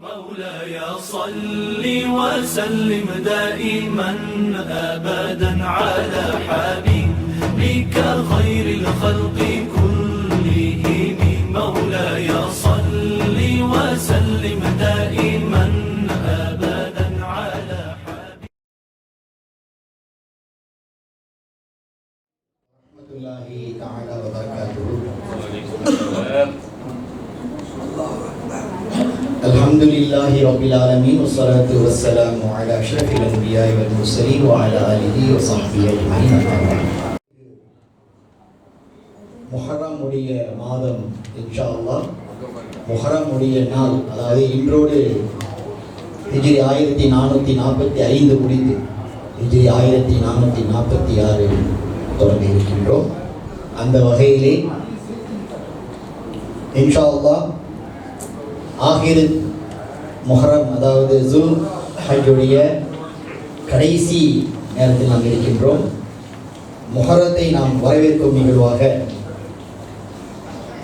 مولاي صل وسلم دائما أبدا على حبيبك خير الخلق كلهم. مولاي صل وسلم دائما أبدا على حبيبك. ورحمة الله تعالى وبركاته. الحمد لله رب العالمين والصلاة والسلام على أشرف الأنبياء والمرسلين وعلى آله وصحبه أجمعين. முஹர்ரம் உடைய மாதம் இன்ஷா அல்லாஹ், முஹர்ரம் உடைய நாள், அதாவது இன்றோடு ஹிஜ்ரி 1445 முடிந்து ஹிஜ்ரி 1446 தொடங்கி இருக்கின்றோம். அந்த வகையிலே இன்ஷா அல்லாஹ் ஆகிர் முஹர்ரம், அதாவது ஜுல் ஹஜ்ஜுடைய கடைசி நேரத்தில் நாம் இருக்கின்றோம். முஹர்ரத்தை நாம் வரவேற்கும் நிகழ்வாக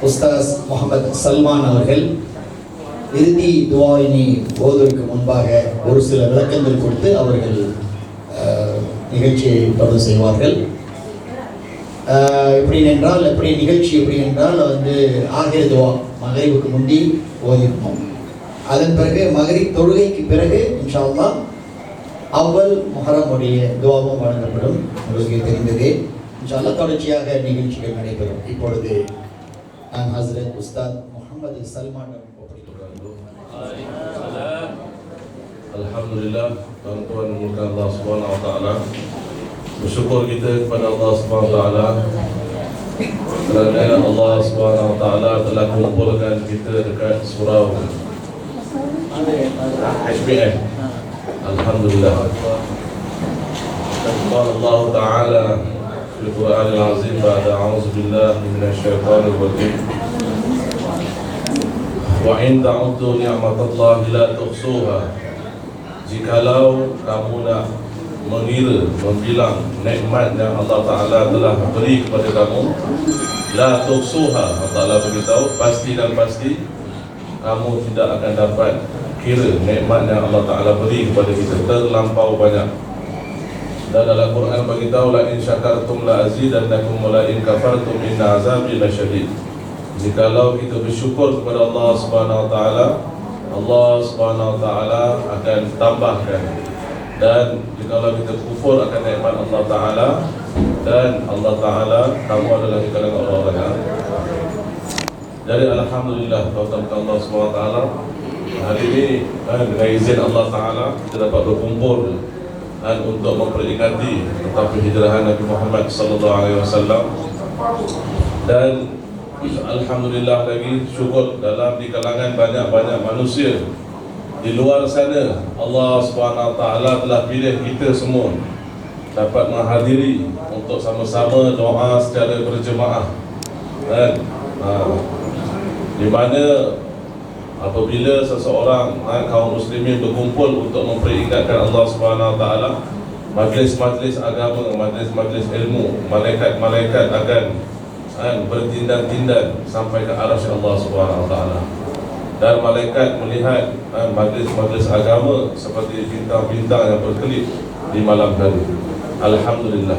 உஸ்தாஸ் முகமது சல்மான் அவர்கள் இறுதி துவாயினை ஓதுவதற்கு முன்பாக ஒரு சில விளக்கங்கள் கொடுத்து அவர்கள் நிகழ்ச்சியை தொடர்ந்து செய்வார்கள். எப்படி நிகழ்ச்சி எப்படி என்றால் ஆகிர் துவா மகரிபுக்கு முந்தி ஓதிருப்போம். அதன் பிறகு மகரிப் தொழுகைக்கு பிறகு இன்ஷா அல்லாஹ் அவ்வல் முஹர்ரமுடைய துவாவும் வழங்கப்படும். உங்களுக்கு தெரிந்ததே. இன்ஷா அல்லாஹ் தொடர்ச்சியாக நிகழ்ச்சிகள் நடைபெறும். இப்பொழுது நான் ஹஸ்ரத் உஸ்தாத் முகமது சல்மான் ஒப்படைக்கிறேன். Alhamdulillah, tuan-tuan dimulakan Allah Subhanahu Wa Taala. Bersyukur kita kepada Allah Subhanahu Wa Taala kerana Allah Subhanahu Wa Taala telah kumpulkan kita dekat surau HBM. Alhamdulillah. Qala Allah Taala fi Al-Quran Al-Azim ba'da a'udzu billahi minasy syaithanir rajim. Wa in ta'uddu ni'matallahi la tuhsuha. Jikalau kamu nak mengira, membilang nikmat yang Allah Ta'ala telah beri kepada kamu, la tuhsuha, Allah Ta'ala beritahu, pasti dan pasti kamu tidak akan dapat kira nikmat yang Allah Ta'ala beri kepada kita, terlampau banyak. Dan dalam Quran beritahu, la in syakartum la azidannakum wa la in kafartum inna azabi lasyadid. Jikalau kita bersyukur kepada Allah Subhanahu Wa Ta'ala, Allah Subhanahu Wa Ta'ala akan tambahkan. Dan jikalau kita kufur akan nikmat Allah Ta'ala, dan Allah Ta'ala, kamu adalah di kalangan orang-orang yang. Jadi Alhamdulillah, tuan-tuan Allah Subhanahu Wa Ta'ala, hari ini dengan izin Allah Ta'ala kita dapat berkumpul untuk memperingati tentang penghijrahan Nabi Muhammad Sallallahu Alaihi Wasallam. Dan Alhamdulillah lagi, syukur dalam di kalangan banyak-banyak manusia di luar sana, Allah Subhanahu Wa Taala telah pilih kita semua dapat menghadiri untuk sama-sama doa secara berjemaah. Dan di mana apabila seseorang kaum muslimin berkumpul untuk memperingatkan Allah Subhanahu Wa Taala, majlis-majlis agama, majlis-majlis ilmu, malaikat-malaikat akan bertindak-tindak sampai ke arasy Allah Subhanahu Wa Taala. Dan malaikat melihat majlis-majlis agama seperti bintang-bintang yang berkelip di malam hari. Alhamdulillah.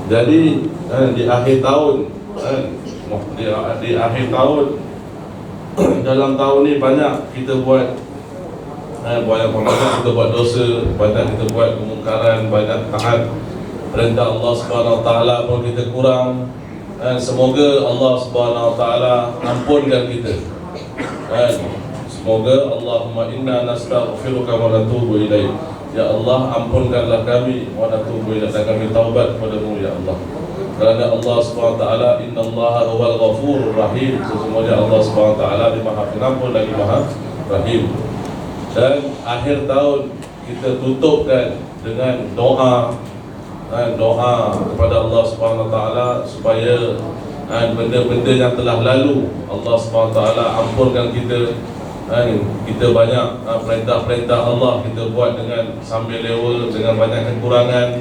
Jadi di akhir tahun, di akhir tahun dalam tahun ni banyak kita buat kita buat dosa, banyak kita buat kemungkaran, banyak taat perintah Allah Subhanahu Wa Taala pun kita kurang. Semoga Allah Subhanahu Wa Taala ampunkan kita. Semoga Allahumma inna nastaghfiruka wa natubu ilaik. Ya Allah, ampunkanlah kami wa natubu ilaik, dan kami taubat kepadamu ya Allah. Kerana Allah Subhanahu Wa Taala, innallaha huwal ghafurur rahim. Sesungguhnya Allah Subhanahu Wa Taala di Maha Pengampun lagi Maha Rahim. Dan akhir tahun kita tutupkan dengan doa kepada Allah Subhanahu Wa Taala supaya benda-benda yang telah lalu Allah Subhanahu Wa Taala ampunkan kita. Kita banyak perintah-perintah Allah kita buat dengan sambil lewa, dengan banyak kekurangan,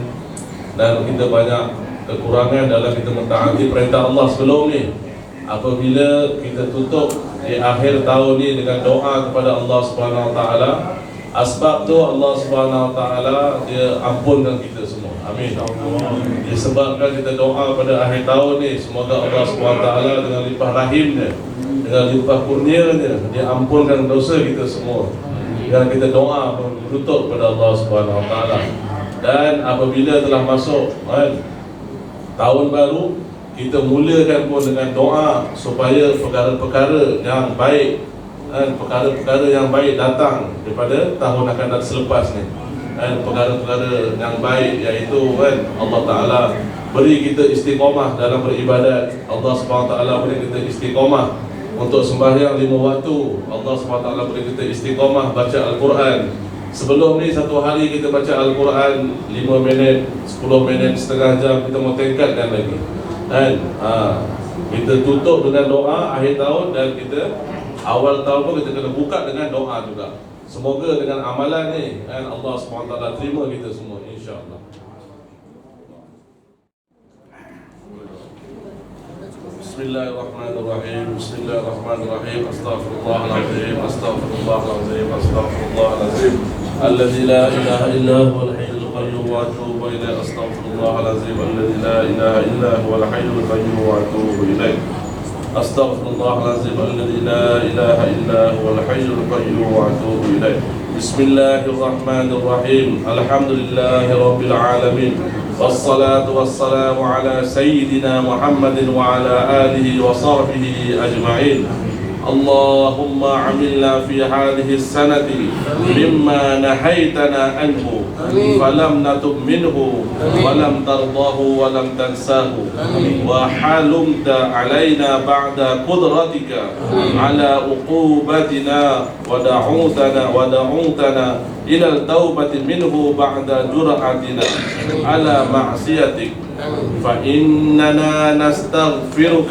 dan kita banyak kekurangan dalam kita mentaati perintah Allah sebelum ni. Apabila kita tutup di akhir tahun ni dengan doa kepada Allah Subhanahu Wa Taala. Asbab tu Allah Subhanahu Wa Taala dia ampunkan kita semua. Amin. Disebabkan kita doa pada akhir tahun ni, semoga Allah Subhanahu Wa Taala dengan limpah rahimnya, dengan limpah kurnianya, dia ampunkan dosa kita semua. Dan kita doa berlutut kepada Allah Subhanahu Wa Taala. Dan apabila telah masuk tahun baru, kita mulakan pun dengan doa supaya perkara-perkara yang baik, perkara-perkara yang baik datang daripada tahun akan datang selepas ni. Perkara-perkara yang baik, iaitu Allah Ta'ala beri kita istiqamah dalam beribadat. Allah SWT beri kita istiqamah untuk sembahyang 5 waktu. Allah SWT beri kita istiqamah baca Al-Quran. Sebelum ni satu hari kita baca Al-Quran 5 minit, 10 minit, setengah jam, kita mau tingkatkan lagi. Kita tutup dengan doa akhir tahun, dan kita awal tahun pun kita kena buka dengan doa juga. Semoga dengan amalan ni Allah SWT terima kita semua, insya-Allah. Bismillahirrahmanirrahim. Bismillahirrahmanirrahim. Astaghfirullahalazim. Astaghfirullahalazim. Astaghfirullahalazim. Alladzi la ilaha illa huwal hayyul qayyum wa atubu ilaih. Astaghfirullahalazim. Alladzi la ilaha illa huwal hayyul qayyum wa atubu ilaih. Astaghfirullahalazim. Alladzi la ilaha illa huwal hayyul qayyum wa atubu ilaih. Bismillahirrahmanirrahim. Alhamdulillahi rabbil alamin. والصلاة والسلام على سيدنا محمد وعلى آله وصحبه أجمعين. اللهم عملنا في هذه السنة مما نهيتنا عنه فلم نتب منه ولم ترضاه ولم تنساه وحلمت علينا بعد قدرتك على عقوبتنا ودعوتنا إلى التوبة منه بعد جرأتنا على معصيتك فإننا نستغفرك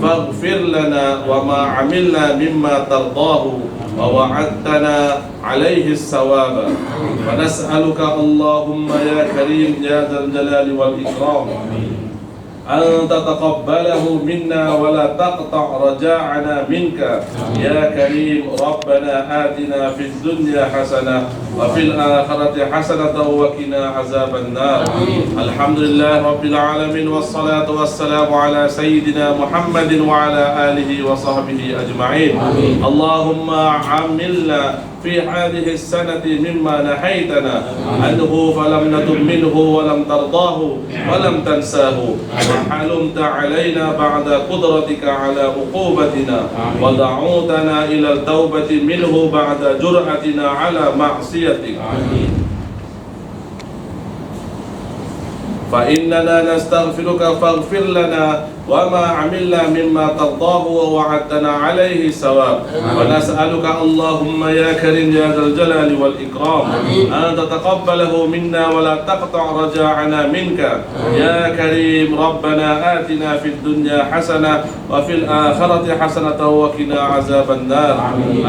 فاغفر لنا وما عملنا مما ترضاه ووعدتنا عليه الثواب ونسألك اللهم يا كريم يا ذا الجلال والإكرام أن تتقبله منا ولا تقطع رجاءنا منك يا كريم. ربنا آتنا في الدنيا حسنة وفي الآخرة حسنة وقنا عذاب النار. الحمد لله رب العالمين، والصلاة والسلام على سيدنا محمد وعلى آله وصحبه أجمعين. اللهم عملنا في هذه السنة مما نهيتنا عنه فلم نتب منه ولم ترضاه ولم تنساه وحلمت علينا بعد قدرتك على عقوبتنا ودعوتنا إلى التوبة منه بعد جرأتنا على معصيتك فإننا نستغفرك فاغفر لنا وما عملنا مما ترضاه ووعدتنا عليه الثواب ونسألك اللهم يا كريم يا ذا الجلال والإكرام أن تتقبله منا ولا تقطع رجاءنا منك يا كريم. ربنا آتنا في الدنيا حسنة وفي الآخرة حسنة وقنا عذاب النار.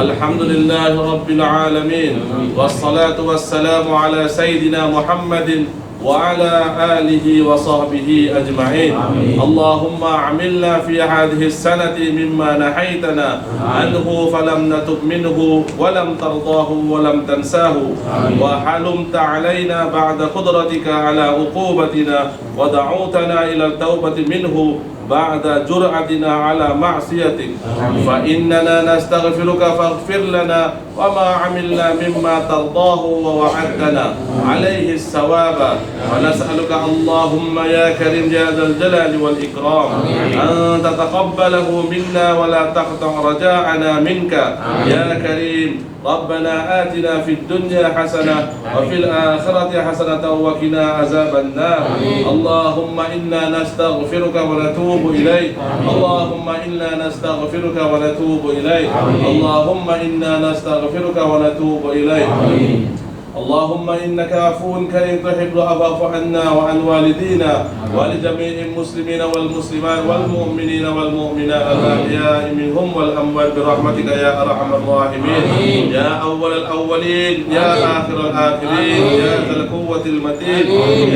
الحمد لله رب العالمين، والصلاة والسلام على سيدنا محمد وعلى آله وصحبه أجمعين. اللهم عملنا في هذه السنة مما نهيتنا عنه فلم نتب منه ولم ترضاه ولم تنساه وحلمت علينا بعد قدرتك على عقوبتنا ودعوتنا إلى التوبة منه بعد جرأتنا على معصيتك فإننا نستغفرك فاغفر لنا وما عملنا مما ترضاه ووعدتنا عليه الثواب ونسألك اللهم يا كريم يا ذا الجلال والإكرام أن تتقبله منا ولا تقطع رجاءنا منك يا كريم. ربنا آتنا في الدنيا حسنة وفي الآخرة حسنة وقنا عذاب النار. اللهم إنا نستغفرك ونتوب إليك. اللهم إنا نستغفرك ونتوب إليك. اللهم إنا نستغفرك ونتوب إليك. اللهم إنك عفو كريم تحب العفو عنا وعن والدينا ولجميع المسلمين والمسلمات والمؤمنين والمؤمنات الأحياء منهم والأموات برحمتك يا أرحم الراحمين يا أول الأولين يا آخر الآخرين يا ذا القوة المتين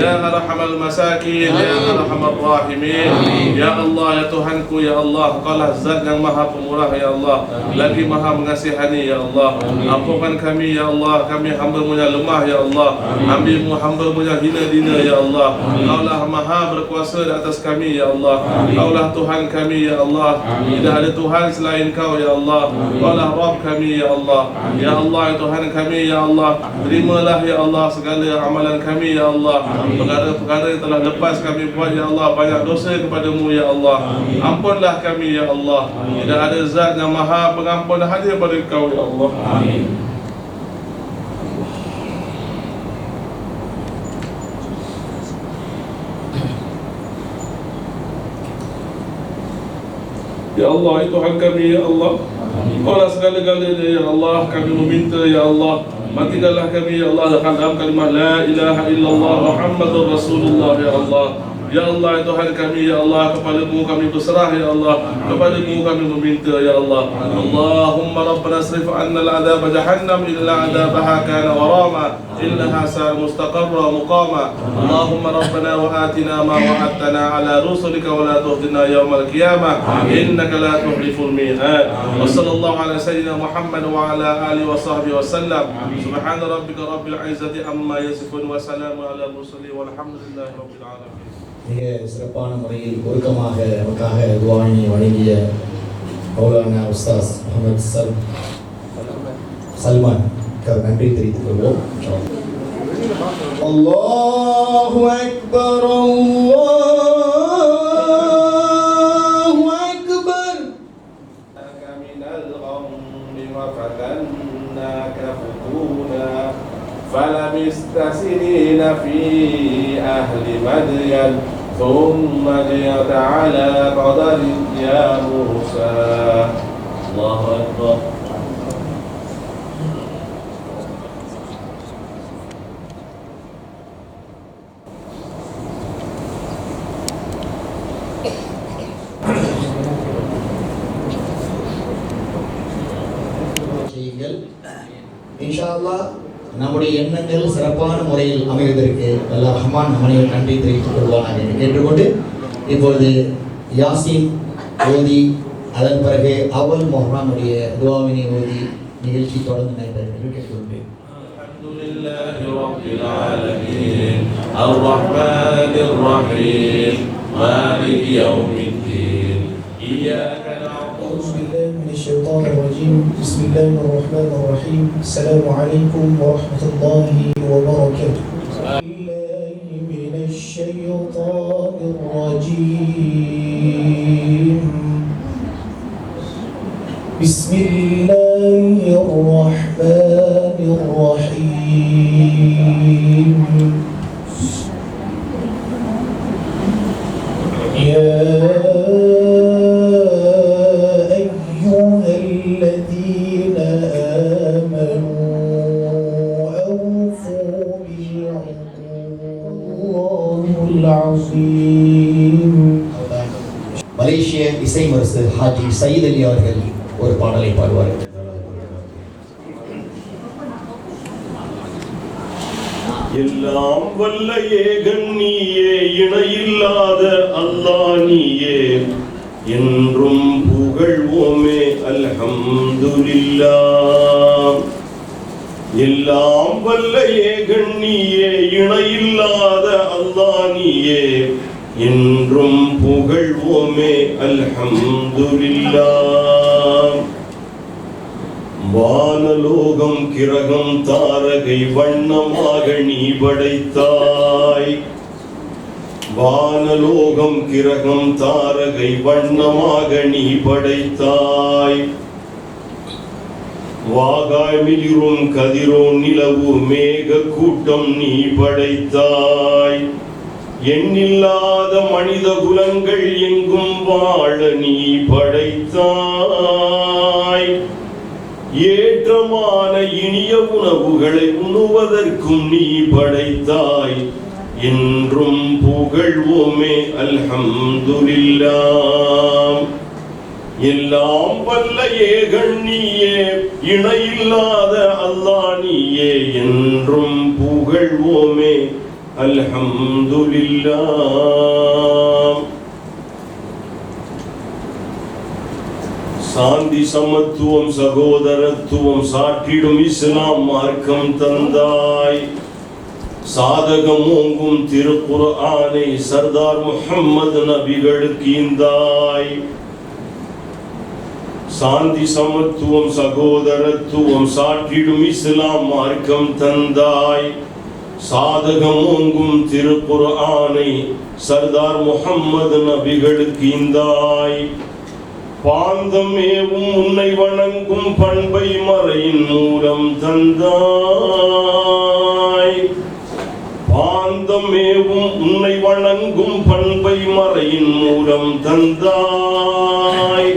يا أرحم المساكين يا أرحم الراحمين يا Allah ya Tuhanku ya Allah Kaulah zat yang maha pemurah ya Allah lagi maha mengasihani ya Allah ampunkan kami ya Allah kami hamba-Mu yang lemah ya Allah ambil-Mu hamba-Mu yang hina-dina ya Allah Kaulah maha berkuasa di atas kami ya Allah Kaulah Tuhan kami ya Allah tidak ada Tuhan selain Kau ya Allah Kaulah Rabb kami ya Allah ya Allah ya Tuhan kami ya Allah terimalah ya Allah segala amalan kami ya Allah perkara-perkara yang telah lepas kami buat ya Allah banyak dosa kepada-Mu ya Allah ampunlah kami ya Allah tidak ada zat yang maha pengampun hanya pada Kau ya Allah amin. Ya Allah itu Tuhan kami ya Allah Kaulah segala-galanya ya Allah kami meminta ya Allah matikanlah kami ya Allah dalam kalimah la ilaha illallah Muhammadur Rasulullah ya Allah Ya Allah Tuhan kami ya Allah kepada-Mu kami berserah ya Allah kepada-Mu kami meminta ya Allah Allahumma rabbana asrif anna al-'adab jahannam illa 'adabaha kana gharama innaha sa'at mustaqarra muqama Allahumma rabbana wa atina ma wa'adtana 'ala rusulika wa la tuhdina yawmal qiyamah innaka la tukhliful mi'ad wa sallallahu ala sayyidina Muhammad wa ala alihi wa sahbihi wa sallam subhana rabbika rabbil 'izzati amma yasifun wa salamun ala mursalin walhamdulillahi rabbil alamin. மிக சிறப்பான முறையில் ஒருக்கமாக நமக்காக துஆவை வழங்கிய மௌலானா உஸ்தாஸ் முகமது சல்மான் நன்றி தெரிவித்துக் கொள்வோம். அல்லாஹு அக்பர் அல்லாஹு அக்பர் மினல் கம்மி வ ஃபதன்னாக ஃபுதூனா فلبثت سنين في أهل مدين ثم جئت على قدر يا موسى الله أكبر. இன்ஷாஅல்லாஹ் நம்முடைய எண்ணங்கள் சிறப்பான முறையில் அமைவதற்கு அல்லாஹ் ரஹ்மான் நம்மையும் நன்றி தெரிவித்துக் கொள்வானாக என்று கேட்டுக்கொண்டு இப்பொழுது யாசீன் ஓதி அதன் பிறகு அவல் முஹர்ரமுடைய துஆவினை ஓதி நிகழ்ச்சி தொடர்ந்து நடைபெறும் என்று கேட்டுக்கொள்கிறேன். அல்ஹம்துலில்லாஹி ரப்பில் ஆலமீன் அர்-ரஹ்மானிர் ரஹீம் மாலிகி யௌமிddin இய்யாக أعوذ بالله من الشيطان الرجيم بسم الله الرحمن الرحيم السلام عليكم ورحمة الله وبركاته. بالله من الشيطان الرجيم بسم الله الرحمن الرحيم يا الذين آمنوا أوفوا بالعقود العظيم. மலேசிய இசை மருசு ஹாஜி சயீத் அலி அவர்கள் ஒரு பாடலை பாடுவார்கள். எல்லாம் வல்ல ஏகன் நீயே இணையில்லாத அல்லாஹ் நீயே என்றும் புகழ்வோமே அல்ஹம்துலில்லாஹ். எல்லாம் வல்ல ஏகன் நீயே இணையில்லாத அல்லாஹ் நீயே என்றும் புகழ்வோமே அல்ஹம்துலில்லாஹ். வானலோகம் கிரகம் தாரகை வண்ணமாக நீ படைத்தாய். வானலோகம் கிரகம் தாரகை வண்ணமாக நீ படைத்தாய். வாகாய் மிளிரும் கதிரோன் நிலவு மேக கூட்டம் நீ படைத்தாய். எண்ணில்லாத மனித குலங்கள் எங்கும் வாழ நீ படைத்தாய். ஏற்றமான இனிய உணவுகளை உண்ணுவதற்கும் நீ படைத்தாய். என்றும் புகழ்வோமே அல்ஹம்துலில்லாஹ். எல்லாம் வல்ல ஏகன் நீயே, இணையில்லாத அல்லாஹ் நீயே. என்றும் புகழ்வோமே அல்ஹம்துலில்லாஹ். சாந்தி சமத்துவம் சகோதரத்துவம் சாற்றிடும் இஸ்லாம் மார்க்கம் தந்தாய். சாதகம் ஓங்கும் திருக்குர்ஆனை சர்தார் முஹம்மது நபிகளுக்கு ஈந்தாய். சாந்தி சமத்துவம் சகோதரத்துவம் சாற்றிடும் இஸ்லாம் மார்க்கம் தந்தாய். சாதகம் ஓங்கும் திருக்குர்ஆனை சர்தார் முஹம்மது நபிகளுக்கு ஈந்தாய். பாந்தமேவும் உன்னை வணங்கும் பண்பை மறையின் மூலம் தந்தாய். பாந்தமேவும் உன்னை வணங்கும் பண்பை மறையின் மூலம் தந்தாய்.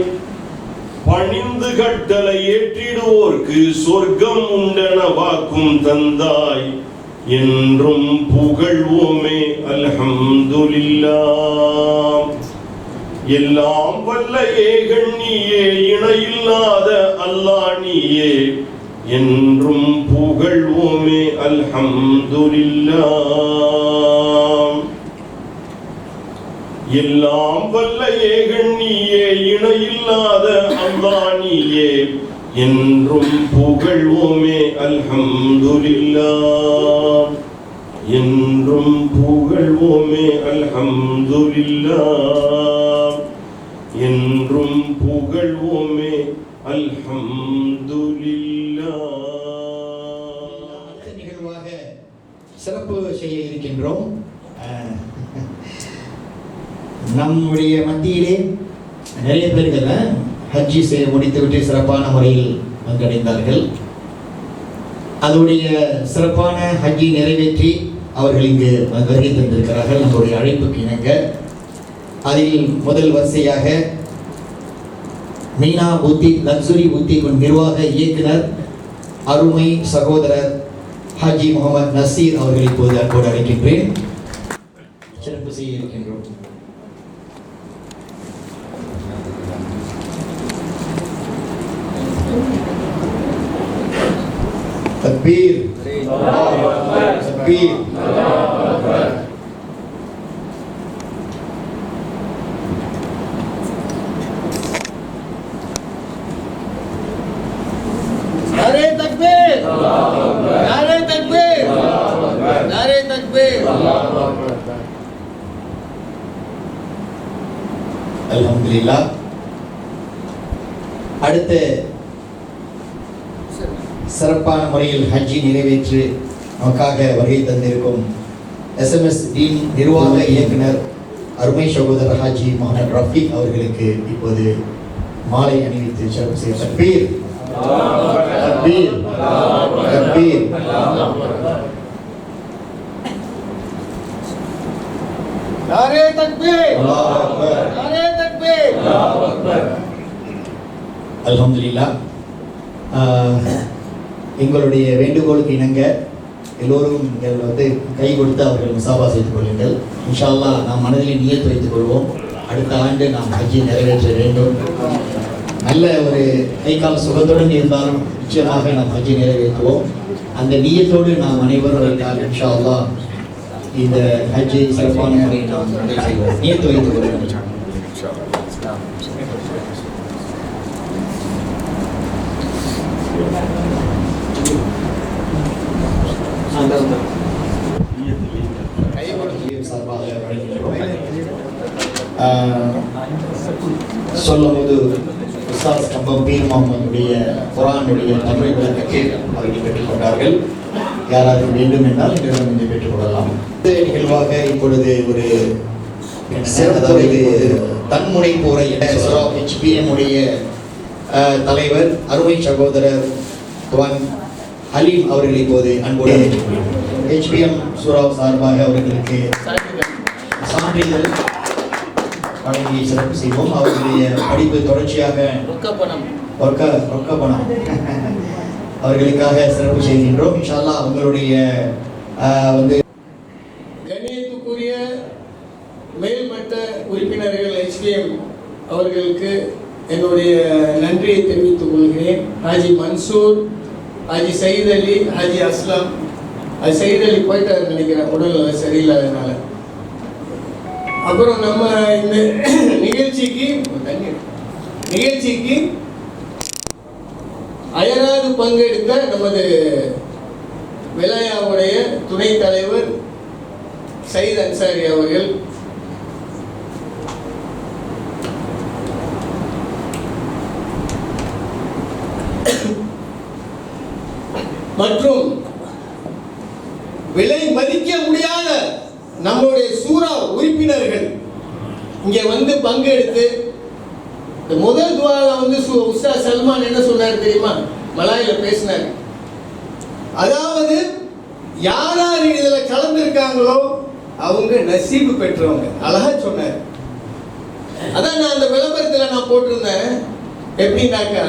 பணிந்து கட்டளை ஏற்றிடுவோர்க்கு சொர்க்கம் உண்டென வாக்கும் தந்தாய். என்றும் புகழ்வோமே அல்ஹம்துலில்லாஹ். எல்லாம் வல்ல ஏகன் நீயே, இணையில்லாத அல்லாஹ் நீயே. என்றும் புகழ்வோமே அல்ஹம்துலில்லாஹ். எல்லாம் வல்ல ஏகன் நீயே, இணையில்லாத அல்லாஹ் நீயே. என்றும் புகழ்வோமே அல்ஹம்துலில்லாஹ். என்றும் புகழ்வோமே அல்ஹம்துலில்லாஹ். என்றும் புகழ்வோமே அல்ஹம்துலில்லாஹ். அடுத்த நிகழ்வாக சிறப்பு செய்ய இருக்கின்றோம். நம்முடைய மத்தியிலே நிறைய பேர்கள் ஹஜ்ஜி செய்ய முடித்துவிட்டு சிறப்பான முறையில் பங்கடைந்தார்கள். அதோடைய சிறப்பான ஹஜ்ஜி நிறைவேற்றி அவர்கள் இங்கு வருகை தந்திருக்கிறார்கள் நம்முடைய அழைப்புக்கு இணங்க. அதில் முதல் வரிசையாக மீனா பூத்திக் லக்ஸுரி பூத்திக் நிர்வாக இயக்குனர் அருமை சகோதரர் ஹாஜி முகமது நசீர் அவர்களை இப்போது அன்போடு அழைக்கின்றேன். சிறப்பு செய்ய இருக்கின்றோம். தக்பீர் தக்பீர். नारे तकबीर, नारे तकबीर, नारे तकबीर। அல்ஹம்துலில்லாஹ். அடுத்த சிறப்பான முறையில் ஹஜ்ஜி நிறைவேற்று நமக்காக வருகை தந்திருக்கும் SMS டீன் நிர்வாக இயக்குனர் அருமை சகோதரர் ஹாஜி முகமது ரஃபீக் அவர்களுக்கு இப்போது மாலை அணிவித்து சிறப்பு செய்ய. தக்பீர் தக்பீர் தக்பீர். नारे तकबीर, அல்லாஹ் அக்பர். नारे तकबीर। அல்ஹம்துலில்லாஹ். எங்களுடைய வேண்டுகோளுக்கு இணங்க எல்லோரும் நீங்கள் கை கொடுத்து அவர்கள் முசாபா செய்து கொள்ளுங்கள். இன்ஷா அல்லாஹ் நாம் மனதில் நியத்து வைத்துக் கொள்வோம். அடுத்த ஆண்டு நாம் ஹஜ்ஜை நிறைவேற்ற வேண்டும். நல்ல ஒரு கை கால் சுகத்துடன் இருந்தாலும் நிச்சயமாக நாம் ஹஜ்ஜை நிறைவேற்றுவோம். அந்த நியத்தோடு நாம் அனைவரும் இருந்தால் இன்ஷா அல்லாஹ் இந்த ஹஜ்ஜை சிறப்பான முறையில் நாம் நிறைவு செய்வோம். நியத்து வைத்துக் கொள்ளுங்கள். சார்பாக வழங்குகிறோம். சொல்லும்போது உஸ்தாத் கம்பம் பீர் முகமதுடைய குர்ஆனுடைய தமிழ் விளக்கத்தை அவர்கள் பெற்றுக்கொண்டார்கள். யாராவது வேண்டும் என்றால் இன்றிடம் இதை பெற்றுக்கொள்ளலாம். இந்த நிகழ்வாக இப்பொழுது ஒரு தன்முனைப்பு உரை HPM உடைய தலைவர் அருமை சகோதரர் துவான் ஹலீம் அவர்கள் இப்போது அன்போடு HPM சூராவ் சார்பாக அவர்களுக்கு சான்றிதழ் வழங்கி சிறப்பு செய்வோம். அவர்களுடைய படிப்பு தொடர்ச்சியாக ரொக்க பணம் அவர்களுக்காக சிறப்பு செய்கின்றோம். இன்ஷா அல்லாஹ் உங்களுடைய வந்து கண்ணியத்துக்குரிய மேல்மட்ட உறுப்பினர்கள் HDM அவர்களுக்கு என்னுடைய நன்றியை தெரிவித்துக் கொள்கிறேன். ஹாஜி மன்சூர், ஹாஜி சயீத் அலி, ஹாஜி அஸ்லாம். அது சயீத் அலி போயிட்டாரு நினைக்கிறேன், உடல்நிலை சரியில்லாதனால. அப்புறம் நம்ம இந்த நிகழ்ச்சிக்கு அயராது பங்கெடுத்த நமது விலாயாவுடைய துணைத் தலைவர் சயீத் அன்சாரி அவர்கள், மற்றும் விலை மதிக்க முடியாத நம்முடைய சூரா உறுப்பினர்கள் இங்கே வந்து பங்கெடுத்து இந்த முதல் துவால வந்து உஸ்தாத் சல்மான் என்ன சொன்னார் தெரியுமா? மலாயில பேசினார். அதாவது யார் யார் இதுல கலந்துருக்காங்களோ அவங்க நசீபு பெற்றவங்க. அழகா சொன்னார். அதான் நான் அந்த விளம்பரத்தில் நான் போட்டிருந்தேன். எப்படின்னாக்கா,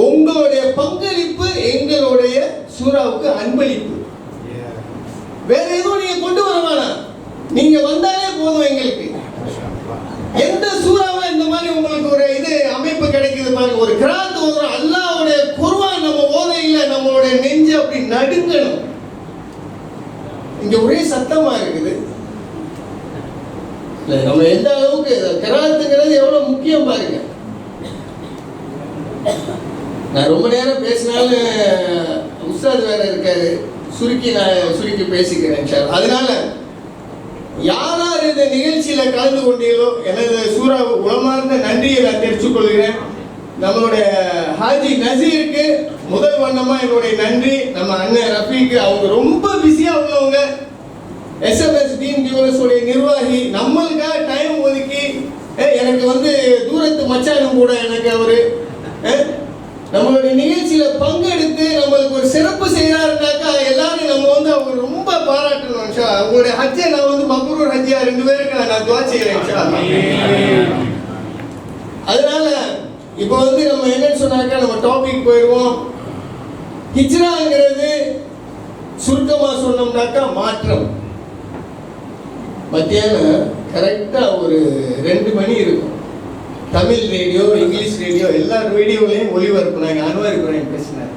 உங்களுடைய பங்களிப்பு எங்களுடைய சூறாவுக்கு அன்பளிப்பு. வேற எதுவும் நீங்க கொண்டு வர வேணாம், நீங்க வந்தாலே போதும். எங்களுக்கு எந்த சூறாவில் இந்த மாதிரி உங்களுக்கு ஒரு இது அமைப்பு கிடைக்குது பாருங்க. ஒரு கிராத் ஓதுறோம், அல்லாஹ்வுடைய குர்ஆன் நம்ம ஓதையில நம்மளுடைய நெஞ்சு அப்படி நடுங்கணும். இங்க ஒரே சத்தமா இருக்குது. நம்ம எந்த அளவுக்கு கிராத்துங்கிறது எவ்வளவு முக்கியம் பாருங்க. நான் ரொம்ப நேரம் பேசினாலும் உஸ்தாத் வேற இருக்காரு, நான் சுருக்கி பேசிக்கிறேன். அதனால யார் யார் இந்த நிகழ்ச்சியில கலந்து கொண்டீங்களோ எனது சூரா உளமார்ந்த நன்றியை நான் தெரிவித்துக் கொள்கிறேன். நம்மளுடைய ஹாஜி நசீருக்கு முதல் வண்ணமா என்னுடைய நன்றி. நம்ம அண்ணன் ரஃபீக்கு, அவங்க ரொம்ப பிஸியா உள்ளவங்க. SMS டீம் டியூனஸ் உடைய நிர்வாகி நம்மளுக்காக டைம் ஒதுக்கி எனக்கு வந்து தூரத்து மச்சானும் கூட எனக்கு அவரு நம்மளுடைய நிகழ்ச்சியில பங்கெடுத்து நம்மளுக்கு ஒரு சிறப்பு செய்யறாருனாக்கா எல்லாரும் நம்ம வந்து அவங்க ரொம்ப பாராட்டணும். அவங்களுடைய ஹஜ்ஜை நான் வந்து மக்ரூர் ஹஜ்ஜியா 2 பேருக்கு நான் துவா செய்யறேன். அதனால இப்ப வந்து நம்ம என்னன்னு சொன்னாக்கா நம்ம டாபிக் போயிடுவோம். ஹிஜ்ராங்கிறது சுருக்கமா சொன்னோம்னாக்கா மாற்றம். மத்தியானம் கரெக்டா ஒரு 2 மணி இருக்கும். தமிழ் ரேடியோ, இங்கிலீஷ் ரேடியோ எல்லா ரேடியோலையும் ஒளிபரப்புனாங்க. அன்வார் இப்ராஹிம் பேசினார்.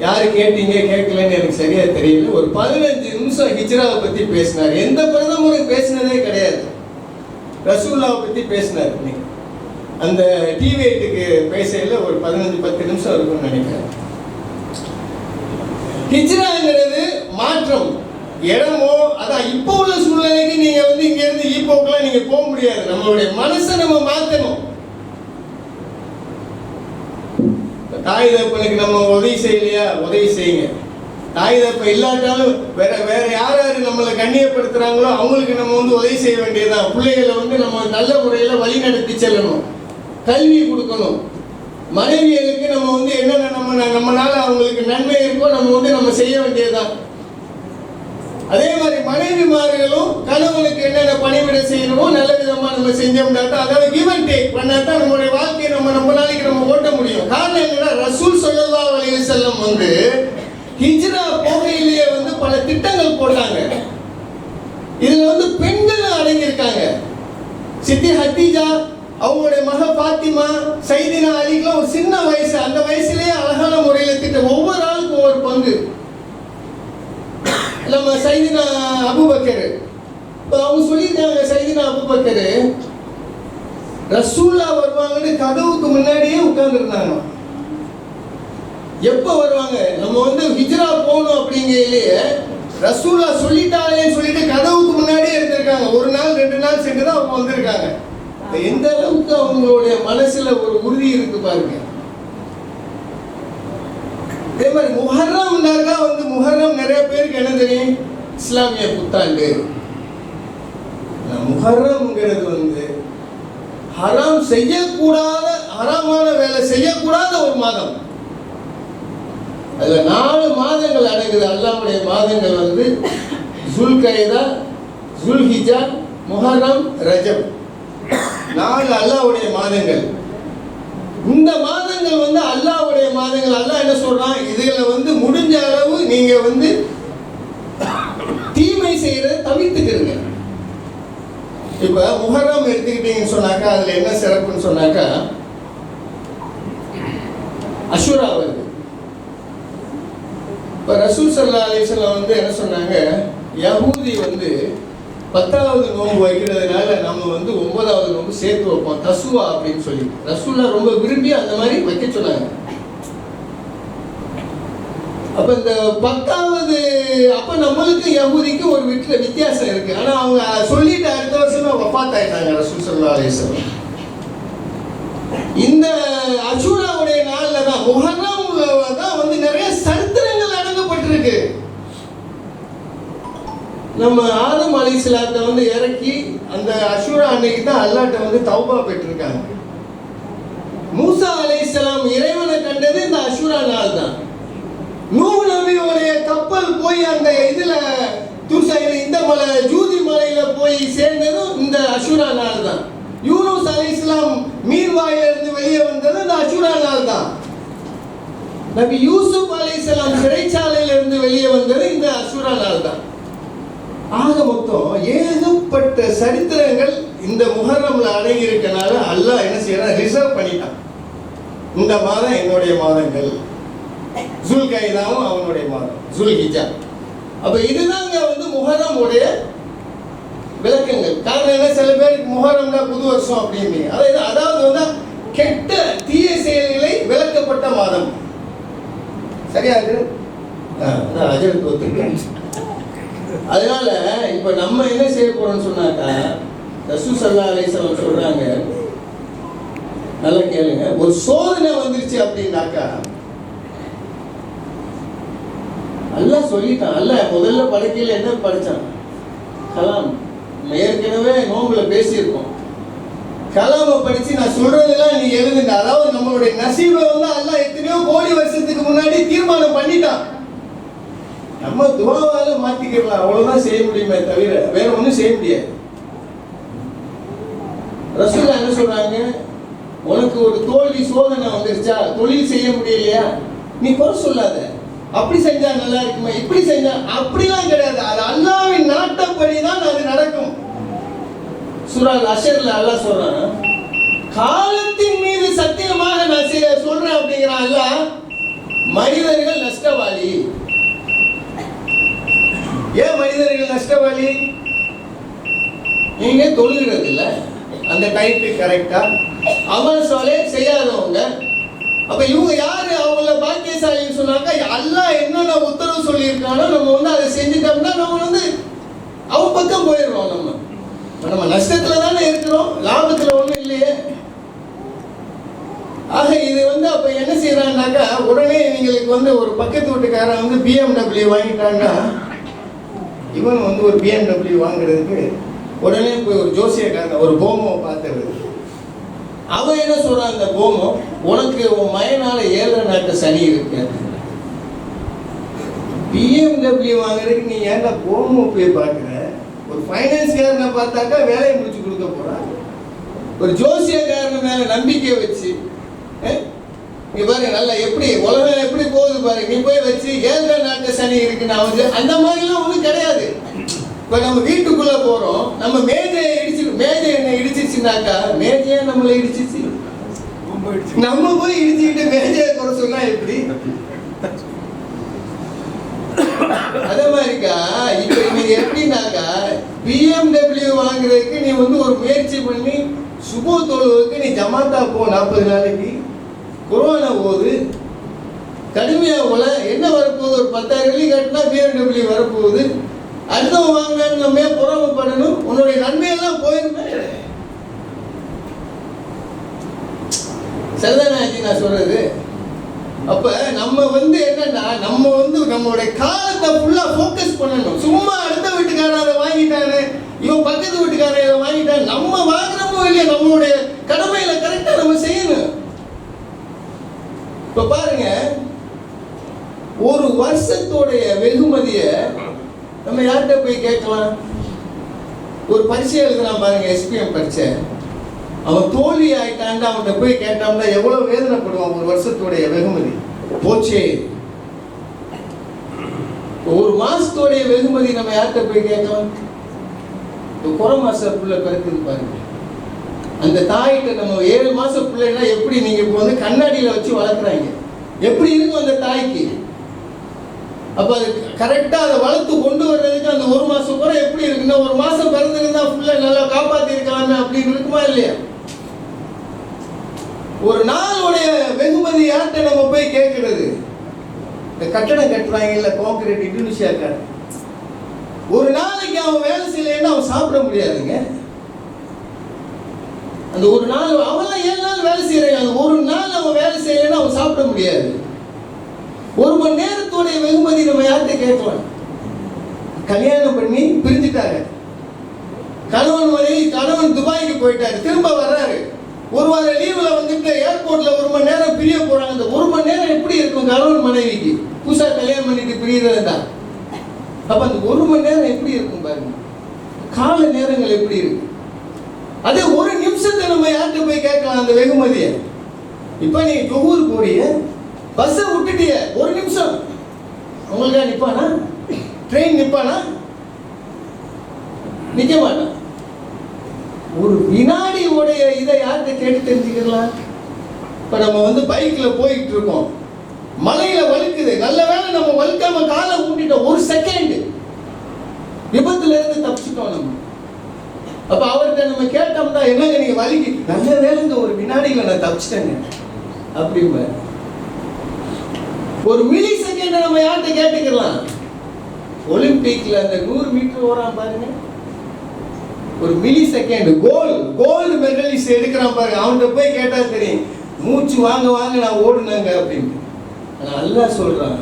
யாரு கேட்டீங்க கேட்கலன்னு எனக்கு சரியா தெரியல. ஒரு 15 நிமிஷம் ஹிஜ்ராவை பத்தி பேசினார். எந்த பிரதமரும் பேசினதே கிடையாது. ரசூல்லாவை பத்தி பேசினார். அந்த டிவி8க்கு பேசல ஒரு 15-10 நிமிஷம் இருக்கும்னு நினைக்கிறேன். ஹிஜ்ராங்கிறது மாற்றம். இடமோ அதான் இப்போ உள்ள சூழ்நிலைக்கு நீங்க வந்து இங்க இருந்து ஈப்போக்கெல்லாம் நீங்க போக முடியாது. நம்மளுடைய மனசை நம்ம மாத்தணும். தாய் தகப்பனுக்கு நம்ம உதவி செய்யலையா, உதவி செய்யுங்க. தாய் தகப்பன் இல்லாட்டாலும் வேற யார் யாரு நம்மளை கண்ணியப்படுத்துறாங்களோ அவங்களுக்கு நம்ம வந்து உதவி செய்ய வேண்டியதுதான். பிள்ளைகளை வந்து நம்ம நல்ல முறையில வழி நடத்தி செல்லணும், கல்வி கொடுக்கணும். மனைவியருக்கு நம்ம வந்து என்னென்ன நம்மளால அவங்களுக்கு நன்மை இருக்கோ நம்ம வந்து நம்ம செய்ய வேண்டியதுதான். அதே மாதிரி மனைவிமார்களும் கணவனுக்கு என்னென்ன பணிவிட செய்யணுமோ நல்ல விதமா நம்ம செஞ்சோம்னாக்கா, அதாவது கிவ் அண்ட் டேக் பண்ணாதான் நம்மளுடைய வாழ்க்கையை நம்ம நாளைக்கு நம்ம ஓட்ட முடியும். காரணம் என்னன்னா, ரசூல் ஸல்லல்லாஹு அலைஹி வஸல்லம் வந்து ஹிஜ்ரா போகையிலேயே வந்து பல திட்டங்கள் போட்டாங்க. இதுல வந்து பெண்கள் அடங்கியிருக்காங்க. சித்தி ஹதீஜா, அவங்களுடைய மக பாத்திமா, சைதினா அலிக்குலாம் ஒரு சின்ன வயசு, அந்த வயசுலயே அழகான முறையில திட்டம். ஒவ்வொரு ஆளுக்கும் ஒவ்வொரு பங்கு. நம்ம சைதினா அபூபக்கர், அவங்க சொல்லியிருக்காங்க, சைதினா அபூபக்கர் ரசூல்லா வருவாங்கன்னு கதவுக்கு முன்னாடியே உட்கார்ந்துருந்தாங்க. எப்ப வருவாங்க, நம்ம வந்து ஹிஜ்ரா போகணும் அப்படிங்கிறதுலயே ரசூல்லா சொல்லிட்டாலேன்னு சொல்லிட்டு கதவுக்கு முன்னாடியே இருந்திருக்காங்க. 1 நாள் 2 நாள் சென்று தான் அவங்க வந்திருக்காங்க. எந்த அளவுக்கு அவங்களுடைய மனசுல ஒரு உறுதி இருக்கு பாருங்க. அதே மாதிரி முஹர்ரம்னாக்கா வந்து முஹர்ரம் நிறைய பேருக்கு என்ன தெரியும், இஸ்லாமிய புத்தாண்டு. முஹர்ரம்ங்கிறது வந்து ஹராம் செய்யக்கூடாத, ஹராமான வேலை செய்யக்கூடாத ஒரு மாதம். அதுல 4 மாதங்கள் அடங்குது. அல்லாஹ்வுடைய மாதங்கள் வந்து ஜுல்கைதா, ஜுல்ஹிஜ்ஜா, முஹர்ரம், ரஜப். 4 அல்லாஹ்வுடைய மாதங்கள். இந்த மாதங்கள் வந்து அல்லாஹ்வுடைய மாதங்கள். அல்லாஹ் என்ன சொல்றான், இதுல முடிஞ்ச அளவு நீங்க தீமை செய்யறதை தவிர்த்துக்கிறீங்க. இப்ப முஹர்ரம் எடுத்துக்கிட்டீங்கன்னு சொன்னாக்கா அதுல என்ன சிறப்புன்னு சொன்னாக்கா அஷூரா வருது. இப்ப ரசூல் ஸல்லல்லாஹு அலைஹி வஸல்லம் என்ன சொன்னாங்க, யஹூதி 10வது நோன்பு வைக்கிறதுனால நம்ம 9வது நோன்பு சேர்த்து வைப்போம் தசுவா அப்படின்னு சொல்லி ரசூலுல்லாஹ் ரொம்ப விரும்பி அந்த மாதிரி வைக்க சொன்னாங்க. அப்ப இந்த 10வது அப்ப நம்மளுக்கு யஹூதிக்கு ஒரு வித்தியாசம் இருக்கு. ஆனா அவங்க சொல்லிட்டு அடுத்த வருஷமே வஃபாத் ஆயிட்டாங்க ரசூல் ஸல்லல்லாஹு அலைஹி வஸல்லம். இந்த அஷூராவுடைய நாள்ல தான் முஹர்ரம் தான் நிறைய சரித்திரங்கள் அடங்கப்பட்டிருக்கு. நம்ம ஆதம் அலைஹிஸ்ஸலாத்தை இறக்கி அந்த அஷூரா அன்னைக்கு தான் அல்லாஹ்ட்ட தௌபா பெற்றிருக்காங்க. மூசா அலைஹிஸ்ஸலாம் இறைவனை கண்டது இந்த அஷூரா நாள் தான். நூஹ் நபியோடைய கப்பல் போய் அந்த இதுல துர்சைல இந்த மலை ஜூதி மலையில போய் சேர்ந்ததும் இந்த அஷூரா நாள் தான். யூனுஸ் அலைஹிஸ்ஸலாம் மீன்வாயில இருந்து வெளியே வந்தது இந்த அஷூரா நாள் தான். நபி யூசுப் அலைஹிஸ்ஸலாம் சிறைச்சாலையில இருந்து வெளியே வந்தது இந்த அஷூரா நாள் தான். ஆக மொத்தம் ஏகப்பட்ட சரித்திரங்கள் இந்த முஹர்ரம்ல அடங்கி இருக்கனால அல்லாஹ் என்ன செய்யறான், ரிசர்வ் பண்ணிட்டான். இந்த மாதம் என்னுடைய மாதங்கள், ஜுல்கைதாவும் அவனுடைய மாதம், ஜுல்ஹிஜ்ஜா. அப்ப இதுதாங்க முஹர்ரம் உடைய விளக்கங்கள். காரணம் என்ன, சில பேருக்கு முஹர்ரம்னா புது வருஷம் அப்படின்னு. அதாவது கெட்ட தீய செயல்களை விளக்கப்பட்ட மாதம். சரியா இருக்கு? அஜருக்கு ஒத்துக்கிறேன். அதனால இப்ப நம்ம என்ன செய்ய போறோம்னு சொன்னாக்கா ரசூல் ஸல்லல்லாஹு அலைஹி வஸல்லம் சொல்றாங்க, நல்லா கேளுங்க, ஒரு சோதனை வந்துருச்சு அப்படின்னாக்கா அல்லாஹ் சொல்லிட்டான். அல்லாஹ் முதல்ல படைக்கையில என்ன படிச்சான், கலாம். ஏற்கனவே நோம்புல பேசியிருக்கோம். கலாமை படிச்சு நான் சொல்றதெல்லாம் நீ எழுதுங்க. அதாவது நம்மளுடைய நசீபை அல்லாஹ் எத்தனையோ கோடி வருஷத்துக்கு முன்னாடி தீர்மானம் பண்ணிட்டான். நம்ம துவாவால மாத்திக்கலாம், அவ்வளவுதான் செய்ய முடியுமே தவிர வேற ஒண்ணும் செய்ய முடியாது. ரசூல் என்ன சொல்றாங்க, உனக்கு ஒரு தோல்வி சோதனை வந்துருச்சா, தொழில் செய்ய முடியலையா, நீ குறை சொல்லாத. அப்படி செஞ்சா நல்லா இருக்குமா, இப்படி செஞ்சா, அப்படிலாம் கிடையாது. அது அல்லாஹ்வின் நாட்டப்படிதான் அது நடக்கும். சூரா அல்-அஷ்ர்ல அல்லாஹ் சொல்றான், காலத்தின் மீது சத்தியமாக நான் சொல்றேன் அப்படிங்கிறான் அல்லாஹ். மனிதர்கள் நஷ்டவாளி. ஏன் மனிதர்கள் நஷ்டவாளி? நீங்க தொழுகிறது இல்ல அந்த டைத்துக்கு கரெக்டா, அமல் சாலே செய்யாதவங்க. அப்ப இவங்க யாரு, அவங்கள பாக்கியசாலின்னு சொன்னாக்கா அல்லாஹ் என்னென்ன உத்தரவு சொல்லியிருக்கானோ நம்ம அதை செஞ்சுட்டோம்னா நம்ம அவன் பக்கம் போயிடுறோம். நம்ம நஷ்டத்துல தானே இருக்கிறோம், லாபத்துல ஒண்ணும் இல்லையே. ஆக இது அப்ப என்ன செய்யறாங்கனாக்கா, உடனே நீங்களுக்கு ஒரு பக்கத்து வீட்டுக்காரன் BMW வாங்கிட்டாங்கன்னா இவன் ஒரு BMW வாங்குறதுக்கு உடனே போய் ஒரு ஜோசியக்காரன் ஒரு போமோ பார்த்துருது. அவன் என்ன சொல்றான், அந்த போமோ உனக்கு உன் மயனால 7 நாட்டு சனி இருக்கு. BMW வாங்குறதுக்கு நீ ஏன்டா போமோ போய் பார்க்குற? ஒரு ஃபைனான்ஸ்காரனை பார்த்தாக்கா வேலையை முடிச்சு கொடுக்க போறான். ஒரு ஜோசியக்காரன் மேல நம்பிக்கை வச்சு நீ பாருங்க, நல்லா எப்படி உலகம் எப்படி போகுது பாருங்க. நீ போய் வச்சு 7 நாட்டு சனி இருக்குன்னு அந்த மாதிரிலாம் ஒன்றும் கிடையாது. இப்போ நம்ம வீட்டுக்குள்ள போறோம், நம்ம மேஜை என்ன இடிச்சிருச்சுனாக்கா, மேஜையே நம்மளை இடிச்சிச்சு, நம்ம போய் இடிச்சுக்கிட்டு மேஜையை குறை சொன்னா எப்படி? அதே மாதிரிக்கா இப்ப நீங்க எப்படின்னாக்கா, BMW வாங்குறதுக்கு நீ ஒரு முயற்சி பண்ணி சுப தொழுவுக்கு நீ ஜமாத்தா போ 40 நாளைக்கு, கொரோனா போகுது, கடுமையா போல என்ன வரப்போகுது, ஒரு 10,000 வெள்ளி கட்டினா BMW வரப்போகுது, அடுத்தவங்க வாங்கினான்னு நம்ம புறமப்படணும், உன்னுடைய நன்மையெல்லாம் போயிருமே. சரிதானாச்சு நான் சொல்றது? அப்ப நம்ம என்னன்னா, நம்ம நம்மளுடைய காலத்தை ஃபுல்லா ஃபோக்கஸ் பண்ணணும். சும்மா அடுத்த வீட்டுக்காரன் அதை வாங்கிட்டானே, இவன் பக்கத்து வீட்டுக்காரன் இதை வாங்கிட்டான், நம்ம வாங்குறப்போ இல்லையா, நம்மளுடைய கடமையில கரெக்டா நம்ம செய்யணும். இப்ப பாருங்க, ஒரு வருஷத்தோடைய வெகுமதிய நம்ம யார்கிட்ட போய் கேட்கலாம்? ஒரு பரீட்சை எழுதலாம் பாருங்க, SPM பரீட்சை. அவன் தோல்வி ஆயிட்டான்ட்டு அவன்கிட்ட போய் கேட்டோம்னா எவ்வளவு வேதனைப்படுவான். ஒரு வருஷத்துடைய வெகுமதி போச்சே. ஒரு மாசத்தோடைய வெகுமதி நம்ம யார்கிட்ட போய் கேட்கலாம்? குறை மாச பிள்ளை பிறக்குது பாருங்க, அந்த தாய்கிட்ட நம்ம 7 மாச பிள்ளைன்னா எப்படி நீங்க இப்போ வந்து கண்ணாடியில வச்சு வளர்க்குறாங்க, எப்படி இருக்கும் அந்த தாய்க்கு? அப்ப அது கரெக்டா அதை வளர்த்து கொண்டு வர்றதுக்கு அந்த 1 மாசம் கூட எப்படி இருக்குன்னா, 1 மாசம் பிறந்திருந்தா ஃபுல்லா நல்லா காப்பாத்தி இருக்கலாமே அப்படின்னு இருக்குமா இல்லையா? ஒரு நாளுடைய வெகுமதி யார்கிட்ட நம்ம போய் கேட்கறது? இந்த கட்டடம் கட்டுறாங்க இல்ல, கான்கிரீட் இந்தோனேஷியாக்கார, ஒரு நாளைக்கு அவன் வேலை செய்யலைன்னா அவன் சாப்பிட முடியாதுங்க. அந்த ஒரு நாள் அவன் 7 நாள் வேலை செய்யறாங்க, அந்த ஒரு நாள் அவன் வேலை செய்யலைன்னா அவன் சாப்பிட முடியாது. 1 மணி நேரத்தோடைய வெகுமதி நம்ம யார்கிட்ட கேட்கலாம்? கல்யாணம் பண்ணி பிரிஞ்சுட்டாங்க, கணவன் துபாய்க்கு போயிட்டாரு, திரும்ப வர்றாரு, 1 வார லீவ்ல வந்துட்டு ஏர்போர்ட்ல 1 மணி நேரம் பிரிய போறாங்க. அந்த 1 மணி நேரம் எப்படி இருக்கும் கணவன் மனைவிக்கு? புதுசா கல்யாணம் பண்ணிட்டு பிரியறதா? அப்ப அந்த 1 மணி நேரம் எப்படி இருக்கும் பாருங்க, கால நேரங்கள் எப்படி இருக்கு. அதே 1 நிமிஷத்தை நம்ம யார்கிட்ட போய் கேட்கலாம் அந்த வெகுமதிய? இப்ப நீ ஜொகூர் போறீங்க, பஸ்ஸை விட்டுட்டிய, 1 நிமிஷம் உங்களுக்கா நிப்பானா? ட்ரெயின் நிப்பானா? நிக்க மாட்டான். ஒரு வினாடி உடைய இதை யார்கிட்ட கேட்டு தெரிஞ்சுக்கலாம்? இப்ப நம்ம வந்து பைக்ல போயிட்டு இருக்கோம், மலையில வழுக்குது, நல்ல வேளை நம்ம வழுக்காம காலை ஊட்டிட்டோம், 1 செகண்ட் விபத்துல இருந்து தப்பிச்சிட்டோம் நம்ம. அப்ப அவர்கிட்ட நம்ம கேட்டோம்னா, என்னங்க நீங்க வலிக்கு, நல்ல வேலைங்க 1 வினாடியில நான் தப்பிச்சிட்டேங்க அப்படிம்ப. 1 மில்லி செகண்ட் நம்ம யார்கிட்ட கேட்டுக்கலாம்? ஒலிம்பிக்ல அந்த 100 மீட்டர் ஓடுறான் பாருங்க, 1 மில்லி செகண்ட் கோல்டு மெடலிஸ்ட் எடுக்கிறான் பாருங்க, அவன்கிட்ட போய் கேட்டா தெரியும், மூச்சு வாங்க நான் ஓடுனாங்க அப்படின்னு. நான் அல்லாஹ் சொல்றான்,